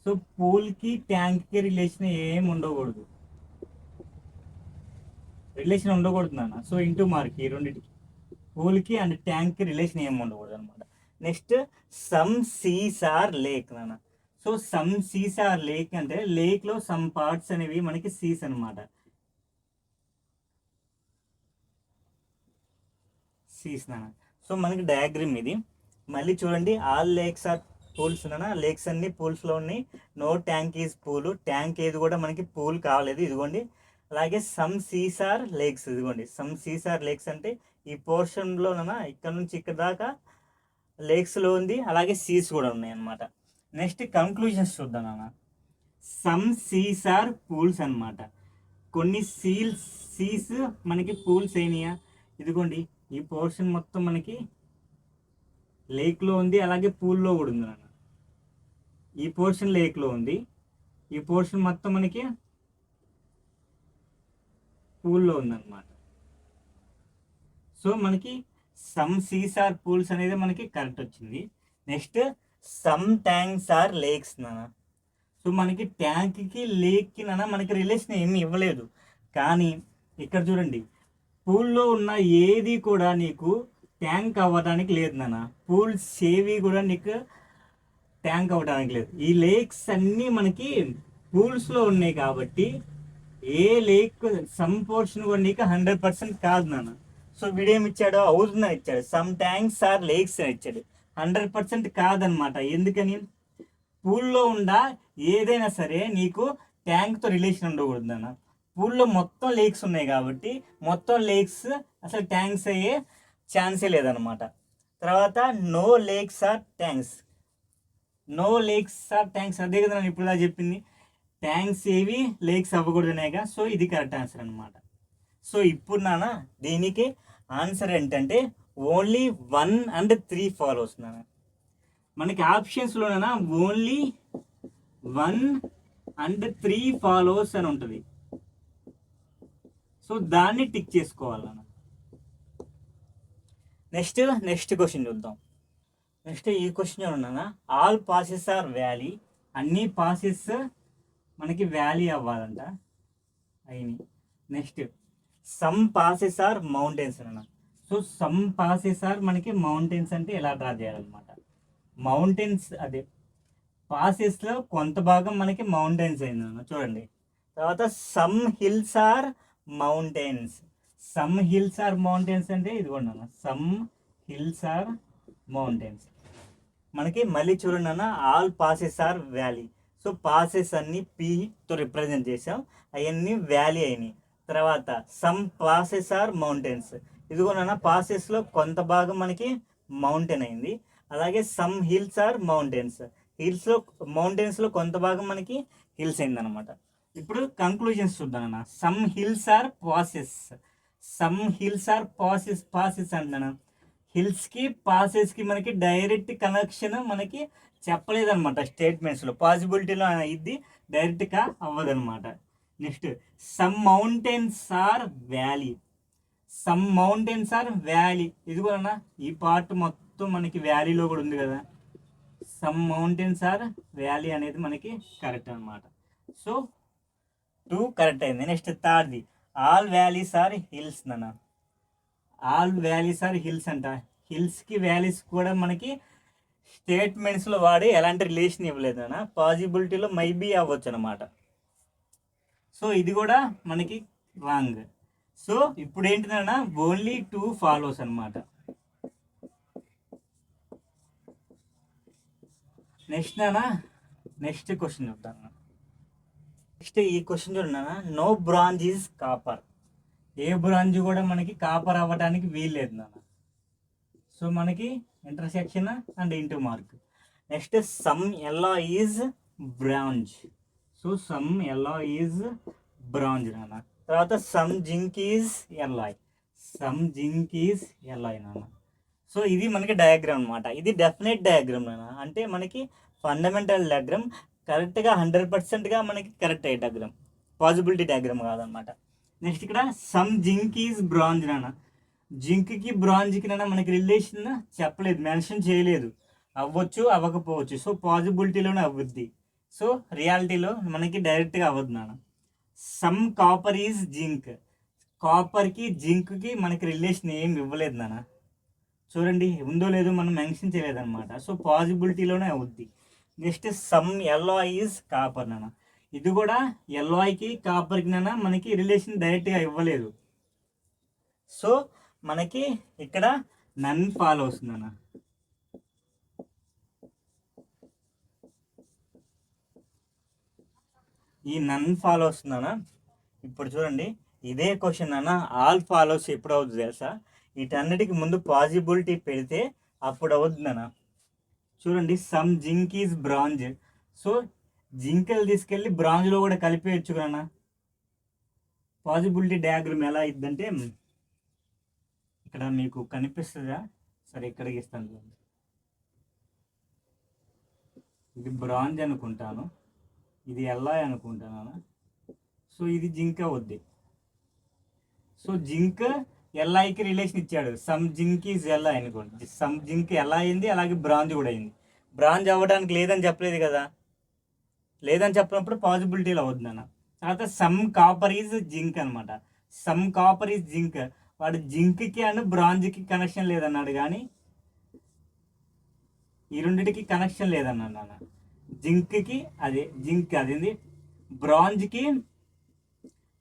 [SPEAKER 1] సో పూల్కి ట్యాంక్కి రిలేషన్ ఏమి ఉండకూడదు, నాన్న. సో ఇంటూ మార్క్ ఈ రెండింటికి, పూల్కి అండ్ ట్యాంక్కి రిలేషన్ ఏమి ఉండకూడదు అనమాట. Next some seas are lake నాన్న. So some seas are lake అంటే లేక్లో సమ్ పార్ట్స్ అనేవి మనకి సీస్ అనమాట. సీస్ నాన్న. సో మనకి డయాగ్రామ్ ఇది. మళ్ళీ చూడండి, ఆల్ లేక్స్ ఆర్ పూల్స్ నాన్న. లేక్స్ అన్ని పూల్స్లో ఉన్నాయి. No tank is pool, tank ఏది కూడా మనకి పూల్ కాలేదు, ఇదిగోండి. అలాగే సమ్ సీస్ ఆర్ లేక్స్, ఇదిగోండి. సమ్ సీస్ ఆర్ లేక్స్ అంటే ఈ పోర్షన్లోన ఇక్కడ నుంచి ఇక్కడ దాకా లేక్స్లో ఉంది, అలాగే సీస్ కూడా ఉన్నాయి అన్నమాట. నెక్స్ట్ కంక్లూజన్స్ చూద్దాం నాన్న. సమ్ సీస్ ఆర్ పూల్స్ అనమాట. కొన్ని సీస్ మనకి పూల్స్ అయినాయా, ఇదిగోండి. ఈ పోర్షన్ మొత్తం మనకి లేక్లో ఉంది, అలాగే పూల్లో కూడా ఉంది నాన్న. ఈ పోర్షన్ లేక్లో ఉంది, ఈ పోర్షన్ మొత్తం మనకి పూల్లో ఉందన్నమాట. సో మనకి సమ్ సీస్ ఆర్ పూల్స్ అనేది మనకి కరెక్ట్ వచ్చింది. Next some tanks are lakes నాన్న. సో మనకి ట్యాంక్కి లేక్కి నాన్న మనకి రిలేషన్ ఏమి ఇవ్వలేదు, కానీ ఇక్కడ చూడండి, పూల్లో ఉన్న ఏది కూడా నీకు ట్యాంక్ అవ్వడానికి లేదు నాన్న. పూల్స్ ఏవి కూడా నీకు ట్యాంక్ అవ్వడానికి లేదు. ఈ లేక్స్ అన్నీ మనకి పూల్స్లో ఉన్నాయి కాబట్టి ఏ లేక్ సమ్ పోర్షన్ కూడా నీకు 100% కాదు నాన్న. సో వీడేమి ఇచ్చాడో అవుతుందని ఇచ్చాడు, సమ్ ట్యాంక్స్ ఆర్ లేక్స్ అని ఇచ్చాడు. 100% కాదనమాట. ఎందుకని? పూల్లో ఉన్న ఏదైనా సరే నీకు ట్యాంక్తో రిలేషన్ ఉండకూడదు అన్న. పూల్లో మొత్తం లేక్స్ ఉన్నాయి కాబట్టి మొత్తం లేక్స్ అసలు ట్యాంక్స్ అయ్యే ఛాన్సే లేదనమాట. తర్వాత no lakes are tanks. No lakes are tanks, అదే కదా నేను ఇప్పుడు చెప్పింది. ట్యాంక్స్ ఏవి లేక్స్ అవ్వకూడదనేగా. సో ఇది కరెక్ట్ ఆన్సర్ అనమాట. సో ఇప్పుడు నాన్న దీనికి ఆన్సర్ ఏంటంటే ఓన్లీ 1 and 3 ఫాలోస్ నాన్న. మనకి ఆప్షన్స్లోనైనా ఓన్లీ 1 and 3 ఫాలోస్ అని ఉంటుంది. సో దాన్ని టిక్ చేసుకోవాలన్న. నెక్స్ట్ క్వశ్చన్ చూద్దాం. నెక్స్ట్ ఈ క్వశ్చన్ ఉన్నానా, ఆల్ పాసెస్ ఆర్ వ్యాలీ. అన్ని పాసెస్ మనకి వ్యాలీ అవ్వాలంట, అయినాయి. Next some passes are mountains అన్న. సో సమ్ పాసెస్ ఆర్ మనకి మౌంటైన్స్ అంటే ఎలా డ్రా చేయాలన్నమాట. మౌంటైన్స్ అదే పాసెస్లో కొంత భాగం మనకి మౌంటైన్స్ అయిందన్న చూడండి. తర్వాత some hills are mountains. Some hills are mountains అంటే ఇదిగోండి అన్న, సమ్ హిల్స్ ఆర్ మౌంటైన్స్. మనకి మళ్ళీ చూడండి అన్న, all passes are valley. So passes అన్ని పీతో రిప్రజెంట్ చేసాం, అవన్నీ వ్యాలీ అయినాయి. తర్వాత సమ్ పాసెస్ ఆర్ మౌంటైన్స్, ఇదిగోనన్న పాసెస్లో కొంత భాగం మనకి మౌంటైన్ అయింది. అలాగే సమ్ హిల్స్ ఆర్ మౌంటైన్స్, హిల్స్లో మౌంటైన్స్లో కొంత భాగం మనకి హిల్స్ అయింది అనమాట. ఇప్పుడు కంక్లూజన్స్ చూద్దాం అన్న. Some hills are passes, some hills are passes. Passes అంటున్నాను, హిల్స్కి పాసెస్కి మనకి డైరెక్ట్ కనెక్షన్ మనకి చెప్పలేదన్నమాట స్టేట్మెంట్స్లో. పాసిబిలిటీలో ఇది డైరెక్ట్గా అవ్వదన్నమాట. Next some mountains are valley, some mountains are valley. ఇది కూడా ఈ పార్ట్ మొత్తం మనకి వ్యాలీలో కూడా ఉంది కదా, సమ్ మౌంటైన్స్ ఆర్ వ్యాలీ అనేది మనకి కరెక్ట్ అనమాట. సో 2 కరెక్ట్ అయింది. నెక్స్ట్ థర్డ్ది ఆల్ వ్యాలీస్ ఆర్ హిల్స్ నాన్న. ఆల్ వ్యాలీస్ ఆర్ హిల్స్ అంట. హిల్స్కి వ్యాలీస్ కూడా మనకి స్టేట్మెంట్స్లో వాడి ఎలాంటి రిలేషన్ ఇవ్వలేదు అన్న, పాసిబిలిటీలో మైబీ అవ్వచ్చు అనమాట. సో ఇది కూడా మనకి రాంగ్. సో ఇప్పుడు ఏంటిదన్నా ఓన్లీ 2 ఫాలోస్ అనమాట. నెక్స్ట్ నానా నెక్స్ట్ క్వశ్చన్ చెప్తాను. నెక్స్ట్ ఈ క్వశ్చన్ చూడన్నా, నో బ్రాంజ్ ఈజ్ కాపర్. ఏ బ్రాంజ్ కూడా మనకి కాపర్ అవ్వడానికి వీల్లేదు నాన్న. సో మనకి intersection and into mark. Next some yellow is bronze. So some yellow is bronze నాన్న. తర్వాత some zinc is alloy, some zinc is alloy నాన్న. సో ఇది మనకి డయాగ్రామ్ అనమాట. ఇది డెఫినెట్ డయాగ్రామ్ నాన్న, అంటే మనకి ఫండమెంటల్ డయాగ్రామ్, కరెక్ట్గా 100%గా మనకి కరెక్ట్ అయ్యే డయాగ్రామ్, పాసిబిలిటీ డయాగ్రామ్ కాదనమాట. నెక్స్ట్ ఇక్కడ సమ్ జింక్ ఈజ్ బ్రాంజ్ నాన్న. జింక్కి బ్రాంజ్కి నాన్న మనకి రిలేషన్ చెప్పలేదు, మెన్షన్ చేయలేదు. అవ్వచ్చు అవ్వకపోవచ్చు. సో పాసిబిలిటీలోనే అవ్వుద్ది. సో రియాలిటీలో మనకి డైరెక్ట్గా అవ్వదు నాన్న. Some copper is zinc. కాపర్కి జింక్కి మనకి రిలేషన్ ఏం ఇవ్వలేదు నాన్న. చూడండి ఉందో లేదో మనం మెన్షన్ చేయలేదన్నమాట. సో పాసిబిలిటీలోనే అవుద్ది. Next some yellow is copper నాన్న. ఇది కూడా ఎల్లోకి కాపర్కి నాన్న మనకి రిలేషన్ డైరెక్ట్గా ఇవ్వలేదు. సో మనకి ఇక్కడ నన్ ఫాలో అవుతుంది అన్న. ఈ నన్ ఫాలో వస్తుందన్న. ఇప్పుడు చూడండి ఇదే క్వశ్చన్ అన్న, ఆల్ ఫాలోస్ ఎప్పుడు అవుతుంది తెలుసా? వీటన్నిటికి ముందు పాసిబిలిటీ పెడితే అప్పుడు అవుతుందన్న. చూడండి some zinc is bronze. So జింకలు తీసుకెళ్ళి బ్రాంజ్లో కూడా కలిపేయచ్చు కదన్నా. పాసిబిలిటీ డయాగ్రామ్ ఎలా ఇద్దంటే ఇక్కడ మీకు కనిపిస్తుందా? సరే ఇక్కడికి ఇస్తాను. ఇది బ్రాంజ్ అనుకుంటాను, ఇది ఎల్లాయ్ అనుకుంటాను. సో ఇది జింక్ అవుద్ది. సో జింక్ ఎల్ఐకి రిలేషన్ ఇచ్చాడు, సమ్ జింక్ ఈజ్ ఎల్ఐ అనుకోండి. సమ్ జింక్ ఎలా అయింది, అలాగే బ్రాంజ్ కూడా అయింది. బ్రాంజ్ అవ్వడానికి లేదని చెప్పలేదు కదా, లేదని చెప్పినప్పుడు పాసిబిలిటీలో అవుతుంది అన్న. తర్వాత సమ్ కాపర్ ఈజ్ జింక్ అనమాట. Some copper is zinc. వాడు జింక్కి అండ్ బ్రాంజ్కి కనెక్షన్ లేదన్నాడు, కానీ ఈ రెండింటికి కనెక్షన్ లేదన్నాడు నాన్న. జింక్కి అదే జింక్ అదేంది బ్రాంజ్కి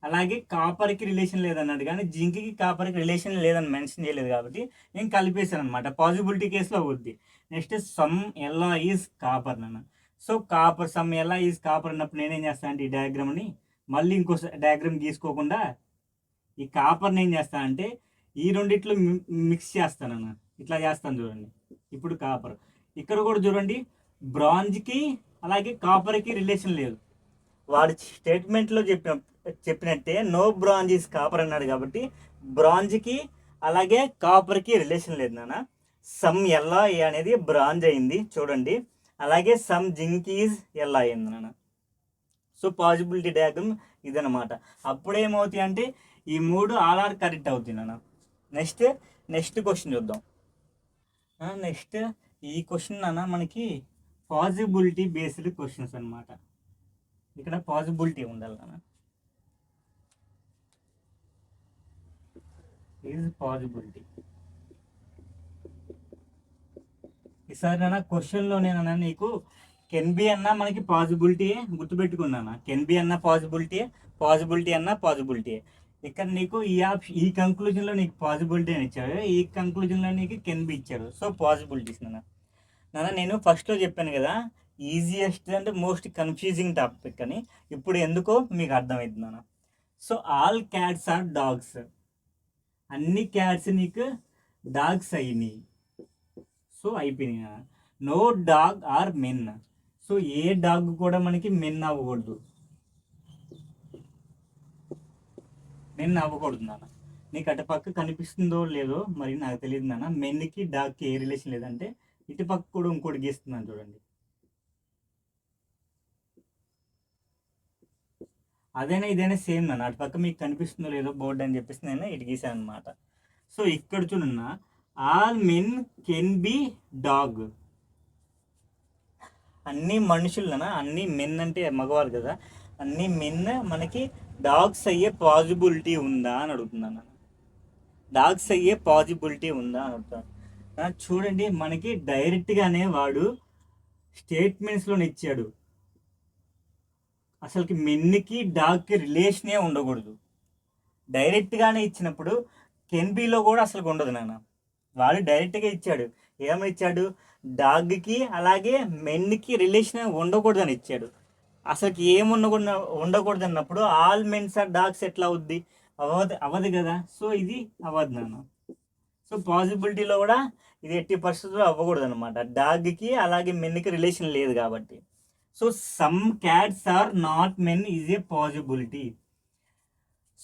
[SPEAKER 1] అలాగే కాపర్కి రిలేషన్ లేదన్నాడు, కానీ జింక్కి కాపర్కి రిలేషన్ లేదని మెన్షన్ చేయలేదు కాబట్టి నేను కలిపేశాను అనమాట. పాసిబిలిటీ కేసులో అవుద్ది. Next some yellow is copper నాన్న. So copper some yellow is copper అన్నప్పుడు నేనేం చేస్తాను అంటే ఈ డయాగ్రామ్ని మళ్ళీ ఇంకో డయాగ్రామ్ గీసుకోకుండా ఈ కాపర్ని ఏం చేస్తానంటే ఈ రెండిట్లో మిక్స్ చేస్తానన్న. ఇట్లా చేస్తాను చూడండి. ఇప్పుడు కాపర్ ఇక్కడ కూడా చూడండి, బ్రాంజ్కి అలాగే కాపర్కి రిలేషన్ లేదు. వాడి స్టేట్మెంట్లో చెప్పినట్టే నో బ్రాంజ్ ఈజ్ కాపర్ అన్నాడు కాబట్టి బ్రాంజ్కి అలాగే కాపర్కి రిలేషన్ లేదు నాన్న. సమ్ ఎల్లా అనేది బ్రాంజ్ అయింది చూడండి, అలాగే సమ్ జింక్ ఈజ్ ఎల్లా అయింది నాన్న. సో పాసిబిలిటీ డయాగ్రామ్ ఇదనమాట. అప్పుడేమవుతాయి అంటే ఈ 3 ఆర్ కరెక్ట్ అవుతుంది నాన్న. నెక్స్ట్ క్వశ్చన్ చూద్దాం. నెక్స్ట్ ఈ క్వశ్చన్ నాన్న మనకి పాసిబిలిటీ బేస్డ్ క్వశ్చన్స్ అనమాట. ఇక్కడ పాసిబిలిటీ ఉండాలి నాన్న. Is possibility. ఈ ఈసారి నాన్న క్వశ్చన్లోనేనా నీకు కెన్ బి అన్న మనకి పాసిబిలిటీ గుర్తుపెట్టుకున్నాను. కెన్ బి అన్న పాసిబిలిటీ, పాసిబిలిటీ అన్న పాసిబిలిటీ. ఇక్కడ నీకు ఈ కంక్లూజన్లో నీకు పాసిబిలిటీ అని ఇచ్చాడు, ఈ కంక్లూజన్లో నీకు కెన్ బి ఇచ్చాడు. సో పాసిబిలిటీస్ నాన్న నేను ఫస్ట్లో చెప్పాను కదా, easiest and most confusing topic అని. ఇప్పుడు ఎందుకో మీకు అర్థమవుతుంది నాన్న. So all cats are dogs, అన్ని క్యాట్స్ నీకు డాగ్స్ అయినాయి. సో అయిపోయినాయి నాన్న. No dog are men, so ఏ డాగ్ కూడా మనకి మెన్ అవ్వకూడదు, మెన్ అవ్వకూడదు నాన్న. నీకు అటుపక్క కనిపిస్తుందో లేదో మరి నాకు తెలియదు నాన్న. మెన్కి డాగ్కి ఏ రిలేషన్ లేదంటే ఇటుపక్క కూడా ఇంకోటి గీస్తున్నాను చూడండి. అదైనా ఇదైనా సేమ్ నాన్న. అటుపక్క మీకు కనిపిస్తుందో లేదో బోర్డు అని చెప్పేసి నేను ఇటు గీసాను అనమాట. సో ఇక్కడ చూడన్నా, all men can be dog. అన్ని మనుషులనా, అన్ని మెన్ అంటే మగవారు కదా, అన్ని మెన్ మనకి డాగ్స్ అయ్యే పాసిబిలిటీ ఉందా అని అడుగుతున్నాను. డాగ్స్ అయ్యే పాసిబిలిటీ ఉందా అని అడుగుతాను. చూడండి, మనకి డైరెక్ట్గానే వాడు స్టేట్మెంట్స్లో ఇచ్చాడు. అసలుకి మెన్కి డాగ్కి రిలేషనే ఉండకూడదు. డైరెక్ట్గానే ఇచ్చినప్పుడు కెన్ బీలో కూడా అసలు ఉండదు నాన్న. వాడు డైరెక్ట్గా ఇచ్చాడు. ఏమని ఇచ్చాడు? డాగ్కి అలాగే మెన్కి రిలేషన్ ఉండకూడదని ఇచ్చాడు. అసలుకి ఉండకూడదు అన్నప్పుడు ఆల్ మెన్స్ ఆర్ డాగ్స్ ఎట్లా అవుద్ది? అవ్వదు కదా. సో ఇది అవ్వదు నాన్న. సో పాసిబిలిటీలో కూడా ఇది ఎట్టి పరిస్థితుల్లో అవ్వకూడదు అనమాట. డాగ్కి అలాగే మెన్కి రిలేషన్ లేదు కాబట్టి. So some cats are not men is a possibility.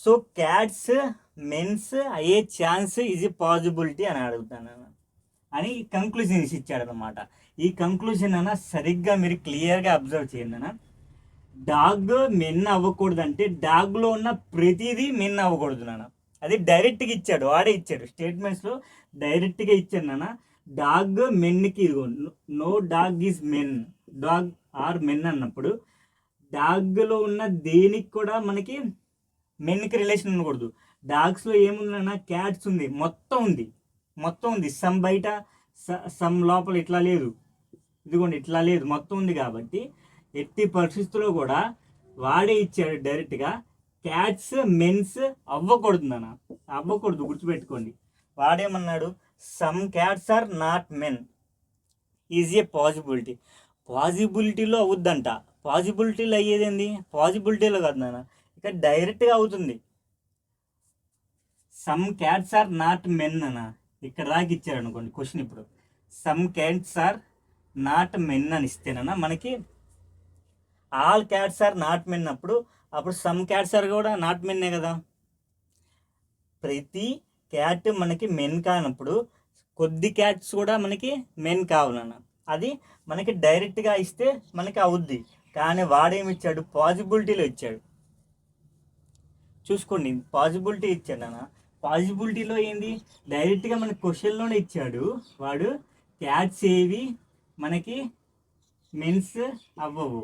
[SPEAKER 1] So cats mens అయ్యే ఛాన్స్ ఈజ్ ఏ పాసిబిలిటీ అని అడుగుతాను అని కంక్లూజన్ ఇచ్చాడు అనమాట. ఈ కంక్లూజన్ అన్న సరిగ్గా మీరు క్లియర్గా అబ్జర్వ్ చేయండి అన్న. డాగ్ మెన్ అవ్వకూడదంటే డాగ్లో ఉన్న ప్రతిదీ మెన్ అవ్వకూడదు నాన్న. అది డైరెక్ట్గా ఇచ్చాడు, వాడే ఇచ్చాడు. స్టేట్మెంట్స్లో డైరెక్ట్గా ఇచ్చాడు నాన్న. డాగ్ మెన్కి no dog is men, dog are men అన్నప్పుడు డాగ్లో ఉన్న దేనికి కూడా మనకి మెన్కి రిలేషన్ ఉండకూడదు. డాగ్స్లో ఏముందన్నా, క్యాట్స్ ఉంది, మొత్తం ఉంది. సమ్ బయట, సమ్ లోపల ఇట్లా లేదు, ఇదిగోండి ఇట్లా లేదు, మొత్తం ఉంది. కాబట్టి ఎట్టి పరిస్థితుల్లో కూడా వాడే ఇచ్చాడు డైరెక్ట్గా. క్యాట్స్ మెన్స్ అవ్వకూడదు నాన్న, అవ్వకూడదు, గుర్తుపెట్టుకోండి. వాడేమన్నాడు? Some cats are not men is a possibility. పాసిబిలిటీలో అవుద్దంట. పాసిబిలిటీలో అయ్యేదేంది? పాసిబిలిటీలో కాదు నాన్న, ఇక్కడ డైరెక్ట్గా అవుతుంది. Some cats are not men అన్న, ఇక్కడ దాకా ఇచ్చారు అనుకోండి క్వశ్చన్. ఇప్పుడు some cats are not men అని ఇస్తేనన్నా మనకి all cats are not men అప్పుడు సమ్ క్యాట్స్ ఆర్ కూడా నాట్ మెన్నే కదా. ప్రతి క్యాట్ మనకి మెన్ కానప్పుడు కొద్ది క్యాట్స్ కూడా మనకి మెన్ కావాలన్న. అది మనకి డైరెక్ట్గా ఇస్తే మనకి అవుద్ది. కానీ వాడేమి ఇచ్చాడు? పాసిబిలిటీలో ఇచ్చాడు. చూసుకోండి, పాసిబిలిటీ ఇచ్చాడు అన్న. పాసిబిలిటీలో ఏంది? డైరెక్ట్గా మనకి క్వశ్చన్లోనే ఇచ్చాడు. వాడు క్యాట్స్ ఏవి మనకి మెన్స్ అవ్వవు.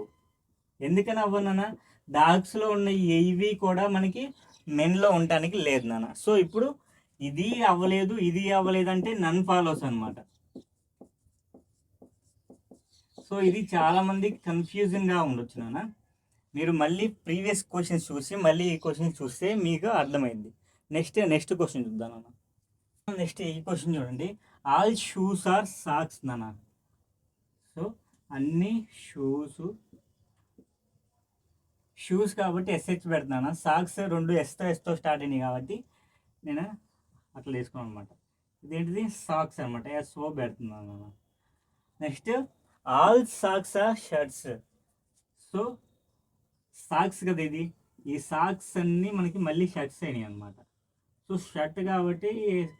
[SPEAKER 1] ఎందుకని అవ్వవు నాన్న? డాగ్స్లో ఉన్న ఏవి కూడా మనకి మెన్లో ఉండటానికి లేదు నాన్న. సో ఇప్పుడు ఇది అవ్వలేదు, ఇది అవ్వలేదు అంటే నన్ ఫాలోస్ అనమాట. సో ఇది చాలామంది కన్ఫ్యూజన్గా ఉండొచ్చు నాన్న. మీరు మళ్ళీ ప్రీవియస్ క్వశ్చన్స్ చూసి మళ్ళీ ఈ క్వశ్చన్స్ చూస్తే మీకు అర్థమైంది. నెక్స్ట్ క్వశ్చన్ చూద్దాం నాన్న. నెక్స్ట్ ఈ క్వశ్చన్ చూడండి. ఆల్ షూస్ ఆర్ సాక్స్ నాన్న. సో అన్ని షూస్ కాబట్టి ఎస్హెచ్ పెడుతున్నాను. సాక్స్ రెండు ఎస్తో స్టార్ట్ అయినాయి కాబట్టి నేను అట్లా వేసుకున్నాను అనమాట. ఇదేంటిది? సాక్స్ అనమాట, సో పెడుతున్నాను. Next all socks are shirts. So socks కదా ఇది, ఈ సాక్స్ అన్నీ మనకి మళ్ళీ షర్ట్స్ అయినాయి అనమాట. సో షర్ట్ కాబట్టి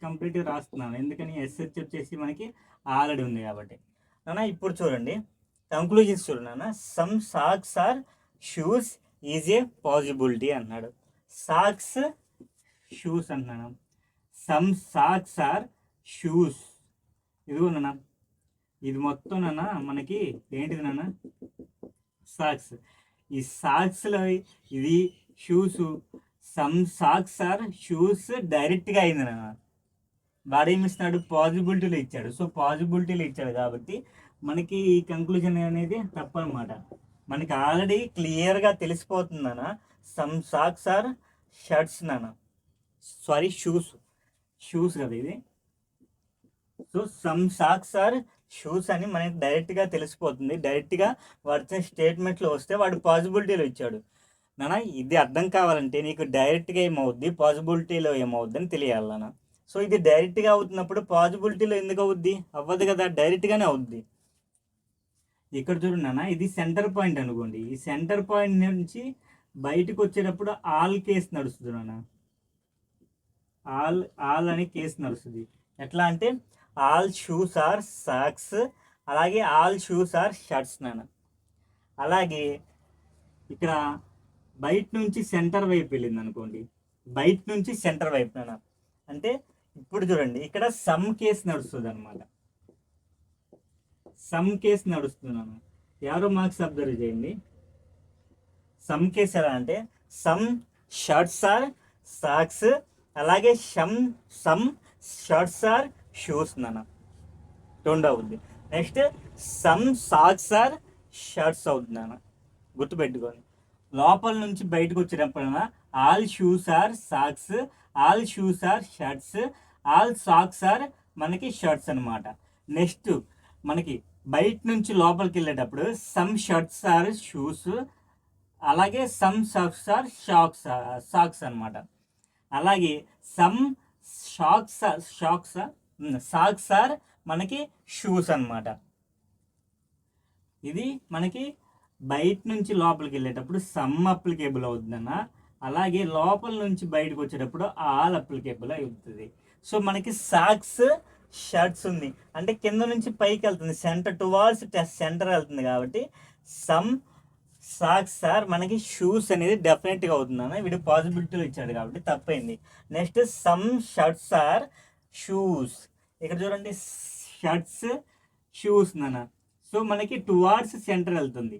[SPEAKER 1] కంప్లీట్గా రాస్తున్నాను, ఎందుకని ఎస్హెచ్ వచ్చేసి మనకి ఆల్రెడీ ఉంది కాబట్టి నాన్న. ఇప్పుడు చూడండి కంక్లూజన్స్ చూడండి. Some socks are shoes is a possibility అన్నాడు. సాక్స్ షూస్ అంటున్నాను. సమ్ సాక్స్ ఆర్ షూస్, ఇదిగో నాన్న, ఇది మొత్తం నాన్న మనకి ఏంటిది నాన్న? సాక్స్. ఈ సాక్స్లో ఇది shoes, some socks are shoes డైరెక్ట్గా అయింది నాన్న. వాడు ఏమి ఇస్తున్నాడు, పాజిబిలిటీలు ఇచ్చాడు. సో పాజిబిలిటీలు ఇచ్చాడు కాబట్టి మనకి ఈ కంక్లూజన్ అనేది తప్పనమాట. మనకి ఆల్రెడీ క్లియర్గా తెలిసిపోతుందన్న సమ్ సాక్స్ ఆర్ షర్ట్స్ నాన్న, సారీ షూస్ కదా ఇది. So some socks are shoes అని మనకి డైరెక్ట్గా తెలిసిపోతుంది. డైరెక్ట్గా వాడి స్టేట్మెంట్లో వస్తే వాడు పాజిబిలిటీలో ఇచ్చాడు నాన్న. ఇది అర్థం కావాలంటే నీకు డైరెక్ట్గా ఏమవుద్ది, పాజిబిలిటీలో ఏమవుద్ది అని తెలియాలి నాన్న. సో ఇది డైరెక్ట్గా అవుతున్నప్పుడు పాజిబిలిటీలో ఎందుకు అవుద్ది, అవ్వదు కదా, డైరెక్ట్గానే అవుద్ది. ఇక్కడ చూడండి నాన్న, ఇది సెంటర్ పాయింట్ అనుకోండి. ఈ సెంటర్ పాయింట్ నుంచి బయటకు వచ్చేటప్పుడు ఆల్ కేసు నడుస్తుంది నాన్న. ఆల్ అని కేసు నడుస్తుంది. ఎట్లా అంటే ఆల్ షూస్ ఆర్ సాక్స్, అలాగే ఆల్ షూస్ ఆర్ షర్ట్స్ నాన్న. అలాగే ఇక్కడ బయట నుంచి సెంటర్ వైపు వెళ్ళింది అనుకోండి, బయట నుంచి సెంటర్ వైపు నాన్న. అంటే ఇప్పుడు చూడండి, ఇక్కడ సమ్ కేసు నడుస్తుంది అనమాట. సమ్ కేసు నడుస్తున్నాను, ఎవరో మార్క్స్ అబ్జర్వ్ చేయండి. సమ్ కేసు ఎలా అంటే సమ్ షర్ట్స్ ఆర్ సాక్స్, అలాగే సమ్ షర్ట్స్ ఆర్ షూస్ నాన్న, రెండు అవుద్ది. Next some socks are shirts అవుతుంది నాన్న, గుర్తుపెట్టుకోండి. లోపల నుంచి బయటకు వచ్చేటప్పుడైనా all shoes are socks, all shoes are shirts, all socks are మనకి షర్ట్స్ అనమాట. నెక్స్ట్ మనకి బయట నుంచి లోపలికి వెళ్ళేటప్పుడు సమ్ షర్ట్స్ ఆర్ షూస్, అలాగే సమ్ సాక్స్ ఆర్ సాక్స్ అనమాట. అలాగే సమ్ సాక్స్ ఆర్ మనకి షూస్ అనమాట. ఇది మనకి బయట నుంచి లోపలికి వెళ్ళేటప్పుడు సమ్ అప్లికేబుల్ అవుతుందన్న, అలాగే లోపల నుంచి బయటకు వచ్చేటప్పుడు ఆల్ అప్లికేబుల్ అవుతుంది. సో మనకి సాక్స్ షర్ట్స్ ఉంది అంటే కింద నుంచి పైకి వెళ్తుంది, సెంటర్ టువార్డ్స్ సెంటర్ వెళ్తుంది కాబట్టి సమ్ సాక్స్ ఆర్ మనకి షూస్ అనేది డెఫినెట్గా అవుతుంది అన్న. వీడు పాజిబిలిటీలు ఇచ్చాడు కాబట్టి తప్పైంది. Next some shirts are shoes, ఇక్కడ చూడండి షర్ట్స్ షూస్ నాన్న. సో మనకి టువార్డ్స్ సెంటర్ వెళ్తుంది,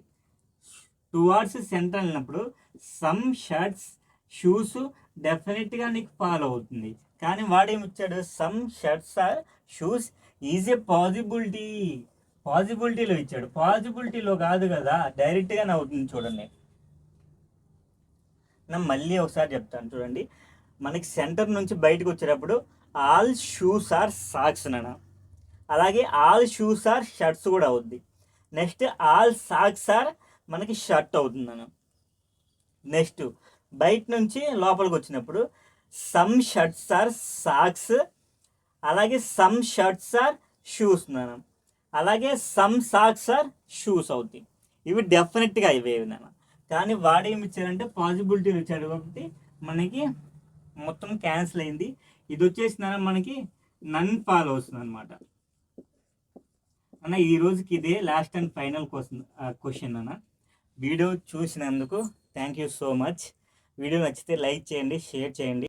[SPEAKER 1] టువార్డ్స్ సెంటర్ వెళ్ళినప్పుడు సమ్ షర్ట్స్ షూస్ డెఫినెట్గా నీకు ఫాలో అవుతుంది. కానీ వాడేమి ఇచ్చాడు, some shirts are shoes is a పాజిబిలిటీలో ఇచ్చాడు, పాజిబిలిటీలో కాదు కదా, డైరెక్ట్గానే అవుతుంది. చూడండి నేను మళ్ళీ ఒకసారి చెప్తాను చూడండి. మనకి సెంటర్ నుంచి బయటకు వచ్చేటప్పుడు ఆల్ షూస్ ఆర్ సాక్స్ నాన్న, అలాగే ఆల్ షూస్ ఆర్ షర్ట్స్ కూడా అవుద్ది. నెక్స్ట్ ఆల్ సాక్స్ ఆర్ మనకి షర్ట్ అవుతుంది నాన్న. నెక్స్ట్ బయట నుంచి లోపలికి వచ్చినప్పుడు సమ్ షర్ట్స్ ఆర్ సాక్స్, అలాగే సమ్ షర్ట్స్ ఆర్ షూస్ నాన్న, అలాగే సమ్ సాక్స్ ఆర్ షూస్ అవుతాయి. ఇవి డెఫినెట్గా ఇవేవి నాన్న. కానీ వాడేమి ఇచ్చారంటే పాజిబిలిటీలు ఇచ్చాడు కాబట్టి మనకి మొత్తం క్యాన్సిల్ అయింది. ఇది వచ్చేసి నాన్న మనకి నన్ ఫాలో వస్తుంది అనమాట అన్న. ఈ రోజుకి ఇదే లాస్ట్ అండ్ ఫైనల్ క్వశ్చన్ అన్న. వీడియో చూసినందుకు thank you so much. Video నచ్చితే లైక్ చేయండి, షేర్ చేయండి.